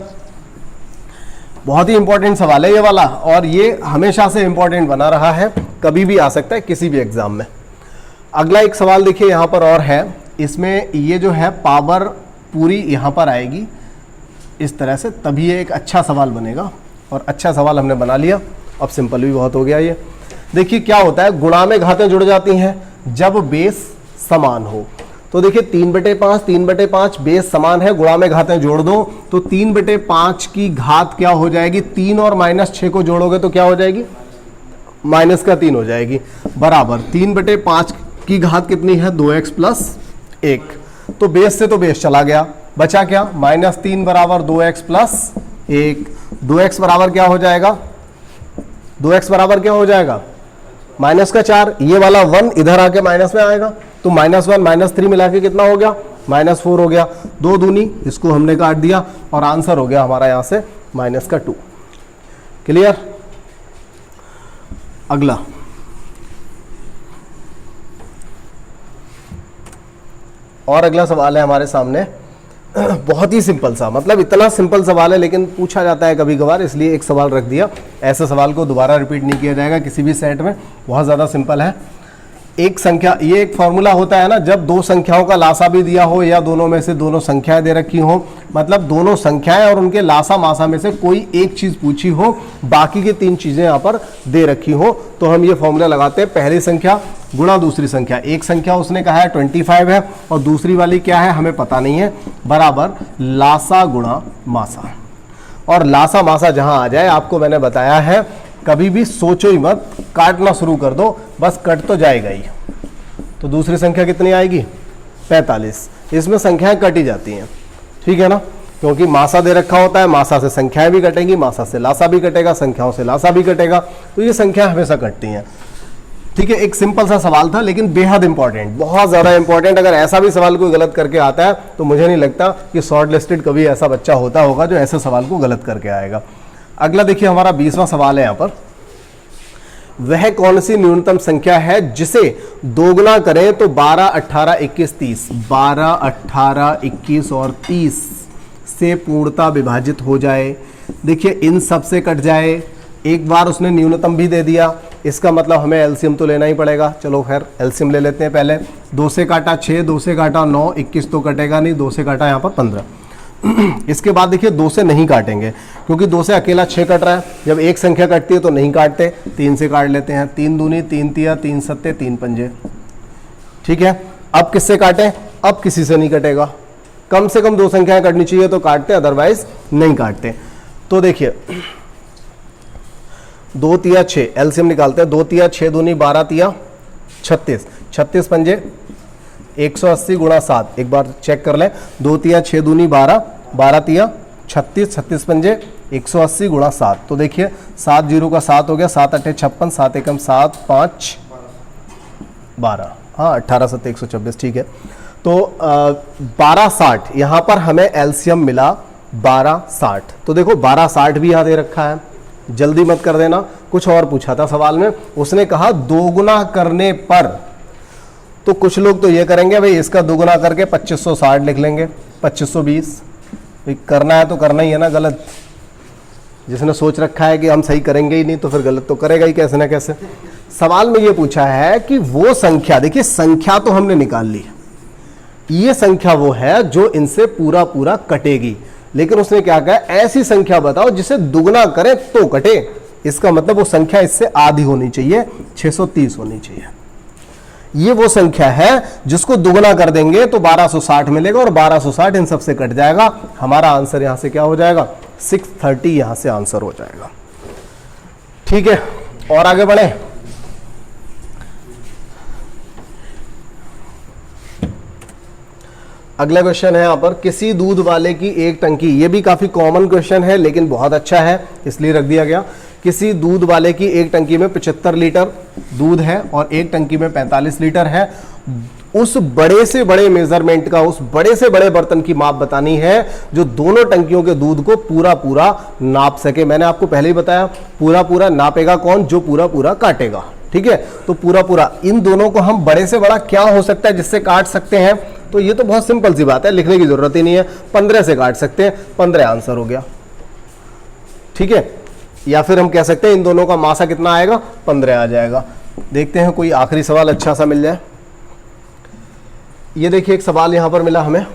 बहुत ही इंपॉर्टेंट सवाल है ये वाला, और ये हमेशा से इंपॉर्टेंट बना रहा है, कभी भी आ सकता है किसी भी एग्जाम में। अगला एक सवाल देखिए यहां पर और है, इसमें ये जो है पावर पूरी यहां पर आएगी इस तरह से, तभी ये एक अच्छा सवाल बनेगा, और अच्छा सवाल हमने बना लिया। अब सिंपल भी बहुत हो गया ये। देखिए क्या होता है, गुणा में घातें जुड़ जाती हैं जब बेस समान हो। तो देखिए 3/5, 3/5 बेस समान है, गुणा में घातें जोड़ दो तो 3/5 की घात क्या हो जाएगी, 3 और -6 को जोड़ोगे तो क्या हो जाएगी, -3 हो जाएगी, बराबर 3/5 की घात कितनी है, 2x + 1। तो बेस से तो बेस चला गया, बचा क्या, -3 बराबर 2x + 1। 2x बराबर क्या हो जाएगा, 2x बराबर क्या हो जाएगा, -4। ये वाला 1 इधर आके माइनस में आएगा, तो -1 -3 मिला के कितना हो गया, -4 हो गया। 2 दूनी, इसको हमने काट दिया और आंसर हो गया हमारा यहां से -2। क्लियर? अगला और अगला सवाल है हमारे सामने, बहुत ही सिंपल सा, मतलब इतना सिंपल सवाल है लेकिन पूछा जाता है कभी कभार, इसलिए एक सवाल रख दिया। ऐसे सवाल को दोबारा रिपीट नहीं किया जाएगा किसी भी सेट में, बहुत ज़्यादा सिंपल है। एक संख्या, ये एक फॉर्मूला होता है ना, जब दो संख्याओं का लासा भी दिया हो या दोनों में से दोनों संख्याएं दे रखी हो, मतलब दोनों संख्याएं और उनके लासा मासा में से कोई एक चीज पूछी हो, बाकी की 3 चीजें यहां पर दे रखी हो, तो हम ये फॉर्मूला लगाते हैं, पहली संख्या गुणा दूसरी संख्या। एक संख्या उसने कहा है 25 है और दूसरी वाली क्या है हमें पता नहीं है, बराबर लासा गुणा मासा। और लासा मासा जहां आ जाए, आपको मैंने बताया है कभी भी सोचो ही मत, काटना शुरू कर दो, बस कट तो जाएगा ही। तो दूसरी संख्या कितनी आएगी? 45। इसमें संख्याएं कटी जाती हैं, ठीक है ना, क्योंकि मासा दे रखा होता है, मासा से संख्याएं भी कटेंगी, मासा से लासा भी कटेगा, संख्याओं से लासा भी कटेगा, तो ये संख्या हमेशा कटती हैं। ठीक है, एक सिंपल सा सवाल था लेकिन बेहद इंपॉर्टेंट, बहुत ज़्यादा इंपॉर्टेंट। अगर ऐसा भी सवाल कोई गलत करके आता है तो मुझे नहीं लगता कि शॉर्ट लिस्टेड कभी ऐसा बच्चा होता होगा जो ऐसे सवाल को गलत करके आएगा। अगला देखिए, हमारा 20वां सवाल है यहाँ पर, वह कौन सी न्यूनतम संख्या है जिसे दोगुना करें तो 12, 18, 21, 30, 12, 18, 21 और 30 से पूर्णता विभाजित हो जाए। देखिए इन सब से कट जाए, एक बार उसने न्यूनतम भी दे दिया, इसका मतलब हमें एलसीएम तो लेना ही पड़ेगा। चलो खैर एलसीएम ले लेते हैं पहले। 2 से काटा 6, 2 से काटा 9, 21 तो कटेगा नहीं, 2 से काटा यहाँ पर 15। इसके बाद देखिए 2 से नहीं काटेंगे क्योंकि 2 से अकेला 6 कट रहा है, जब एक संख्या कटती है तो नहीं काटते, 3 से काट लेते हैं। 3 दूनी 3 तिया 3 सत्ते 3 पंजे, ठीक है। अब किससे काटें? अब किसी से नहीं कटेगा, कम से कम 2 संख्याएं कटनी चाहिए तो काटते, अदरवाइज नहीं काटते। तो देखिए 2 तिया 6, एलसीएम निकालते हैं। 2 तिया 6 दूनी 12 तिया 36, 36 पंजे 180 गुणा 7, एक बार चेक कर लें। 2 तिया 6 दूनी 12, 12 तिया 36, 36 पंजे 180 गुणा 7। तो देखिए 7 जीरो का 7 हो गया, 7 अट्ठे 56, 7 एकम 7, 5 12, हाँ 18 सत्ते 126, ठीक है। तो 1260 यहाँ पर हमें एलसीएम मिला 1260। तो देखो 1260 भी यहाँ दे रखा है, जल्दी मत कर देना। कुछ और पूछा था सवाल में, उसने कहा दोगुना करने पर, तो कुछ लोग तो ये करेंगे भाई इसका दोगुना करके 2560 लिख लेंगे, 2520। करना है तो करना ही है ना, गलत जिसने सोच रखा है कि हम सही करेंगे ही नहीं तो फिर गलत तो करेगा ही कैसे ना कैसे। सवाल में ये पूछा है कि वो संख्या, देखिए संख्या तो हमने निकाल ली, ये संख्या वो है जो इनसे पूरा पूरा कटेगी, लेकिन उसने क्या कहा, ऐसी संख्या बताओ जिसे दुगना करे तो कटे। इसका मतलब वो संख्या इससे आधी होनी चाहिए, 630 होनी चाहिए। ये वो संख्या है जिसको दुगना कर देंगे तो 1260 मिलेगा और 1260 इन सब से कट जाएगा। हमारा आंसर यहां से क्या हो जाएगा? 630 यहां से आंसर हो जाएगा, ठीक है। और आगे बढ़े, अगला क्वेश्चन है यहाँ पर, किसी दूध वाले की एक टंकी, ये भी काफी कॉमन क्वेश्चन है लेकिन बहुत अच्छा है इसलिए रख दिया गया। किसी दूध वाले की एक टंकी में 75 लीटर दूध है और एक टंकी में 45 लीटर है। उस बड़े से बड़े मेजरमेंट का, उस बड़े से बड़े बर्तन की माप बतानी है जो दोनों टंकियों के दूध को पूरा पूरा नाप सके। मैंने आपको पहले ही बताया, पूरा पूरा नापेगा कौन? जो पूरा पूरा काटेगा, ठीक है। तो पूरा पूरा इन दोनों को हम बड़े से बड़ा क्या हो सकता है जिससे काट सकते हैं, तो ये तो बहुत सिंपल सी बात है, लिखने की जरूरत ही नहीं है। 15 से काट सकते हैं, 15 आंसर हो गया, ठीक है। या फिर हम कह सकते हैं इन दोनों का मासा कितना आएगा? 15 आ जाएगा। देखते हैं कोई आखिरी सवाल अच्छा सा मिल जाए। ये देखिए एक सवाल यहां पर मिला हमें,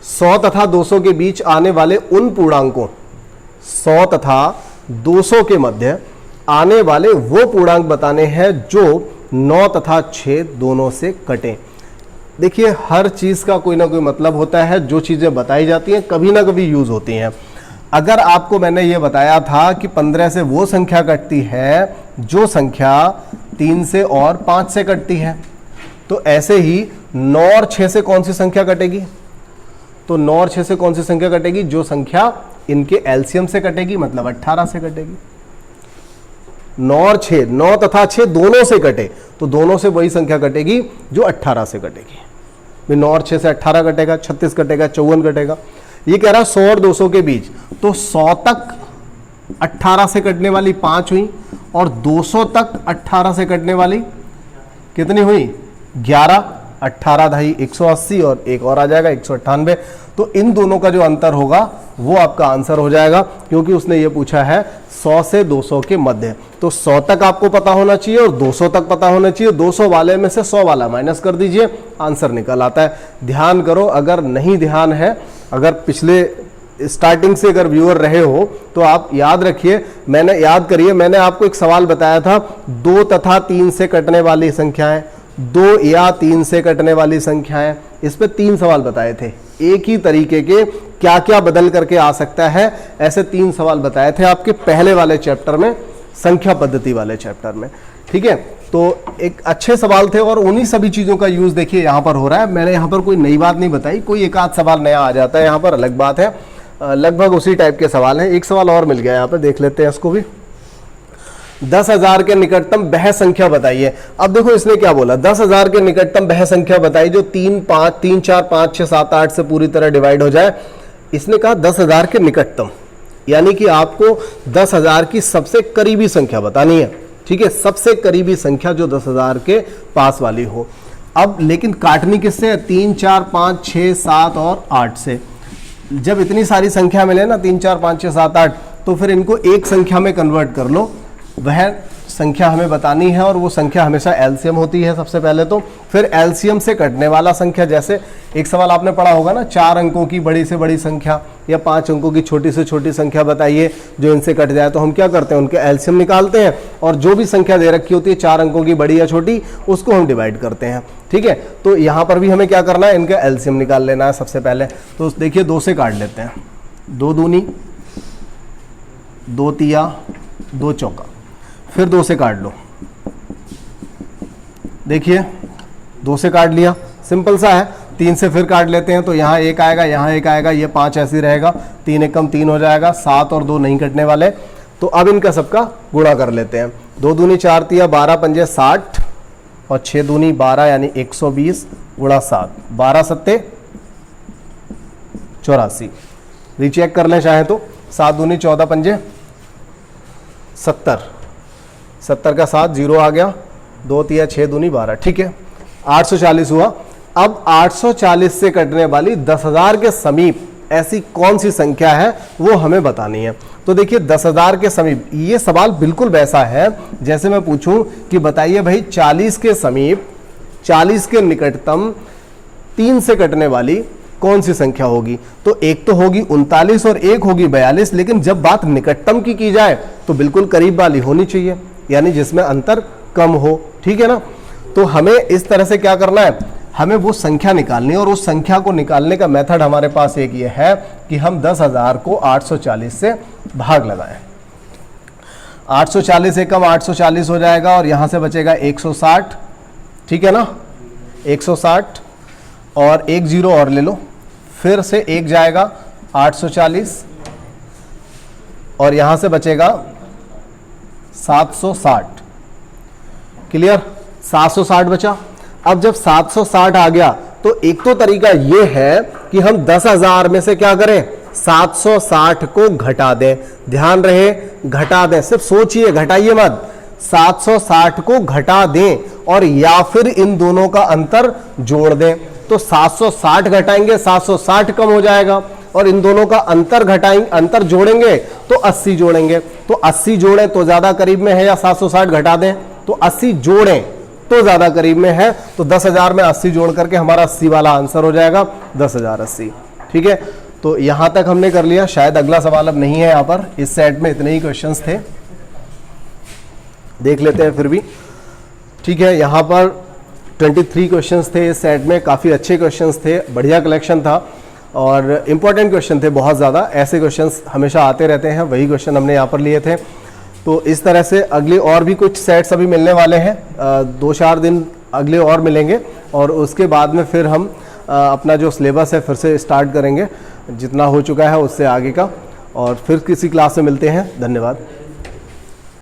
100 तथा 200 के बीच आने वाले उन पूर्णांकों, 100 तथा 200 के मध्य आने वाले वो पूर्णांक बताने हैं जो 9 तथा 6 दोनों से कटे। देखिए हर चीज का कोई ना कोई मतलब होता है, जो चीजें बताई जाती हैं कभी ना कभी यूज होती हैं। अगर आपको मैंने ये बताया था कि 15 से वो संख्या कटती है जो संख्या 3 से और 5 से कटती है, तो ऐसे ही 9 और 6 से कौन सी संख्या कटेगी? तो 9 और 6 से कौन सी संख्या कटेगी? जो संख्या इनके एलसीएम से कटेगी, मतलब 18 से कटेगी। 9 और 6, 9 तथा 6 दोनों से कटे तो दोनों से वही संख्या कटेगी जो 18 से कटेगी। 9 और 6 से 18 कटेगा, 36 कटेगा, 54 कटेगा। ये कह रहा है 100 और 200 के बीच, तो 100 तक 18 से कटने वाली 5 हुई और 200 तक 18 से कटने वाली कितनी हुई? 11, 18 दही 180 और एक और आ जाएगा 198। तो इन दोनों का जो अंतर होगा वो आपका आंसर हो जाएगा, क्योंकि उसने ये पूछा है 100 से 200 के मध्य। तो 100 तक आपको पता होना चाहिए और 200 तक पता होना चाहिए। 200 वाले में से 100 वाला माइनस कर दीजिए, आंसर निकल आता है। ध्यान करो, अगर नहीं ध्यान है, अगर पिछले स्टार्टिंग से अगर व्यूअर रहे हो तो आप याद रखिए, याद करिए, मैंने आपको एक सवाल बताया था, 2 तथा 3 से कटने वाली संख्याएं, 2 या 3 से कटने वाली संख्याएं, इस पे 3 सवाल बताए थे। एक ही तरीके के क्या क्या बदल करके आ सकता है, ऐसे 3 सवाल बताए थे आपके पहले वाले चैप्टर में। संख्या पद्धति वाले चैप्टर में। ठीक है, तो एक अच्छे सवाल थे और उन्हीं सभी चीज़ों का यूज़ देखिए यहाँ पर हो रहा है। मैंने यहाँ पर कोई नई बात नहीं बताई, कोई एक आध सवाल नया आ जाता है यहाँ पर, अलग बात है, लगभग उसी टाइप के सवाल हैं। एक सवाल और मिल गया यहाँ पर, देख लेते हैं इसको भी। 10,000 के निकटतम बह संख्या बताइए। अब देखो इसने क्या बोला, 10,000 के निकटतम बह संख्या बताइए जो 3, 4, 5, 6, 7, 8 से पूरी तरह डिवाइड हो जाए। इसने कहा 10,000 के निकटतम, यानी कि आपको 10,000 की सबसे करीबी संख्या बतानी है। ठीक है, सबसे करीबी संख्या जो 10,000 के पास वाली हो। अब लेकिन काटनी किससे? 3, 4, 5, 6, 7 और 8 से। जब इतनी सारी संख्या मिले ना 3, 4, 5, 6, 7, 8, तो फिर इनको एक संख्या में कन्वर्ट कर लो, वह संख्या हमें बतानी है और वो संख्या हमेशा एलसीएम होती है सबसे पहले तो। फिर एलसीएम से कटने वाला संख्या, जैसे एक सवाल आपने पढ़ा होगा ना, 4 अंकों की बड़ी से बड़ी संख्या या 5 अंकों की छोटी से छोटी संख्या बताइए जो इनसे कट जाए। तो हम क्या करते हैं, उनके एलसीएम निकालते हैं और जो भी संख्या दे रखी होती है 4 अंकों की बड़ी या छोटी, उसको हम डिवाइड करते हैं। ठीक है, तो यहाँ पर भी हमें क्या करना है, इनका एलसीएम निकाल लेना है सबसे पहले। तो देखिए 2 से काट लेते हैं, 2 दूनी 2 तिया 2 चौका, फिर 2 से काट लो। देखिए 2 से काट लिया, सिंपल सा है। 3 से फिर काट लेते हैं, तो यहाँ 1 आएगा, यहाँ 1 आएगा, ये 5 ऐसे ही रहेगा, 3 एकम 3 हो जाएगा, 7 और 2 नहीं कटने वाले। तो अब इनका सबका गुणा कर लेते हैं। 2 दूनी 4 तिया 12 पंजे 60 और 6 दूनी 12 यानी 120 गुणा 7, 12 सत्ते 84। रीचेक कर लें चाहे तो, 7 दूनी 14 पंजे 70, 70 का 7 0 आ गया, 2 तिया 6 दूनी 12। ठीक है, 840 हुआ। अब 840 से कटने वाली 10,000 के समीप ऐसी कौन सी संख्या है वो हमें बतानी है। तो देखिए 10,000 के समीप, ये सवाल बिल्कुल वैसा है जैसे मैं पूछूं कि बताइए भाई 40 के समीप, 40 के निकटतम 3 से कटने वाली कौन सी संख्या होगी। तो एक तो होगी 39 और एक होगी 42, लेकिन जब बात निकटतम की जाए तो बिल्कुल करीब वाली होनी चाहिए, यानी जिसमें अंतर कम हो। ठीक है ना, तो हमें इस तरह से क्या करना है, हमें वो संख्या निकालनी है और उस संख्या को निकालने का मेथड हमारे पास एक ये है कि हम 10,000 को 840 से भाग लगाएं। 840 एकम 840 हो जाएगा और यहां से बचेगा 160। ठीक है ना, 160 और 1 0 और ले लो, फिर से 1 जाएगा 840 और यहां से बचेगा 760। क्लियर, 760 बचा। अब जब 760 आ गया तो एक तो तरीका यह है कि हम 10,000 में से क्या करें, 760 को घटा दें। ध्यान रहे, घटा दें, सिर्फ सोचिए, घटाइए मत। 760 को घटा दें और या फिर इन दोनों का अंतर जोड़ दें। तो 760 घटाएंगे 760 कम हो जाएगा और इन दोनों का अंतर घटाएंगे, अंतर जोड़ेंगे तो 80 जोड़ेंगे। तो 80 जोड़ें तो ज्यादा करीब में है या 760 घटा दें तो 80 जोड़ें तो ज्यादा करीब में है। तो 10,000 में 80 जोड़ करके हमारा 80 वाला आंसर हो जाएगा, 10,080। ठीक है, तो यहां तक हमने कर लिया। शायद अगला सवाल अब नहीं है यहाँ पर, इस सेट में इतने ही क्वेश्चंस थे, देख लेते हैं फिर भी। ठीक है, यहाँ पर 23 क्वेश्चंस थे इस सेट में, काफ़ी अच्छे क्वेश्चंस थे, बढ़िया कलेक्शन था और इंपॉर्टेंट क्वेश्चन थे बहुत ज़्यादा। ऐसे क्वेश्चंस हमेशा आते रहते हैं, वही क्वेश्चन हमने यहाँ पर लिए थे। तो इस तरह से अगले और भी कुछ सेट्स अभी मिलने वाले हैं, 2-4 दिन अगले और मिलेंगे और उसके बाद में फिर हम अपना जो सिलेबस है फिर से स्टार्ट करेंगे, जितना हो चुका है उससे आगे का। और फिर किसी क्लास में मिलते हैं। धन्यवाद।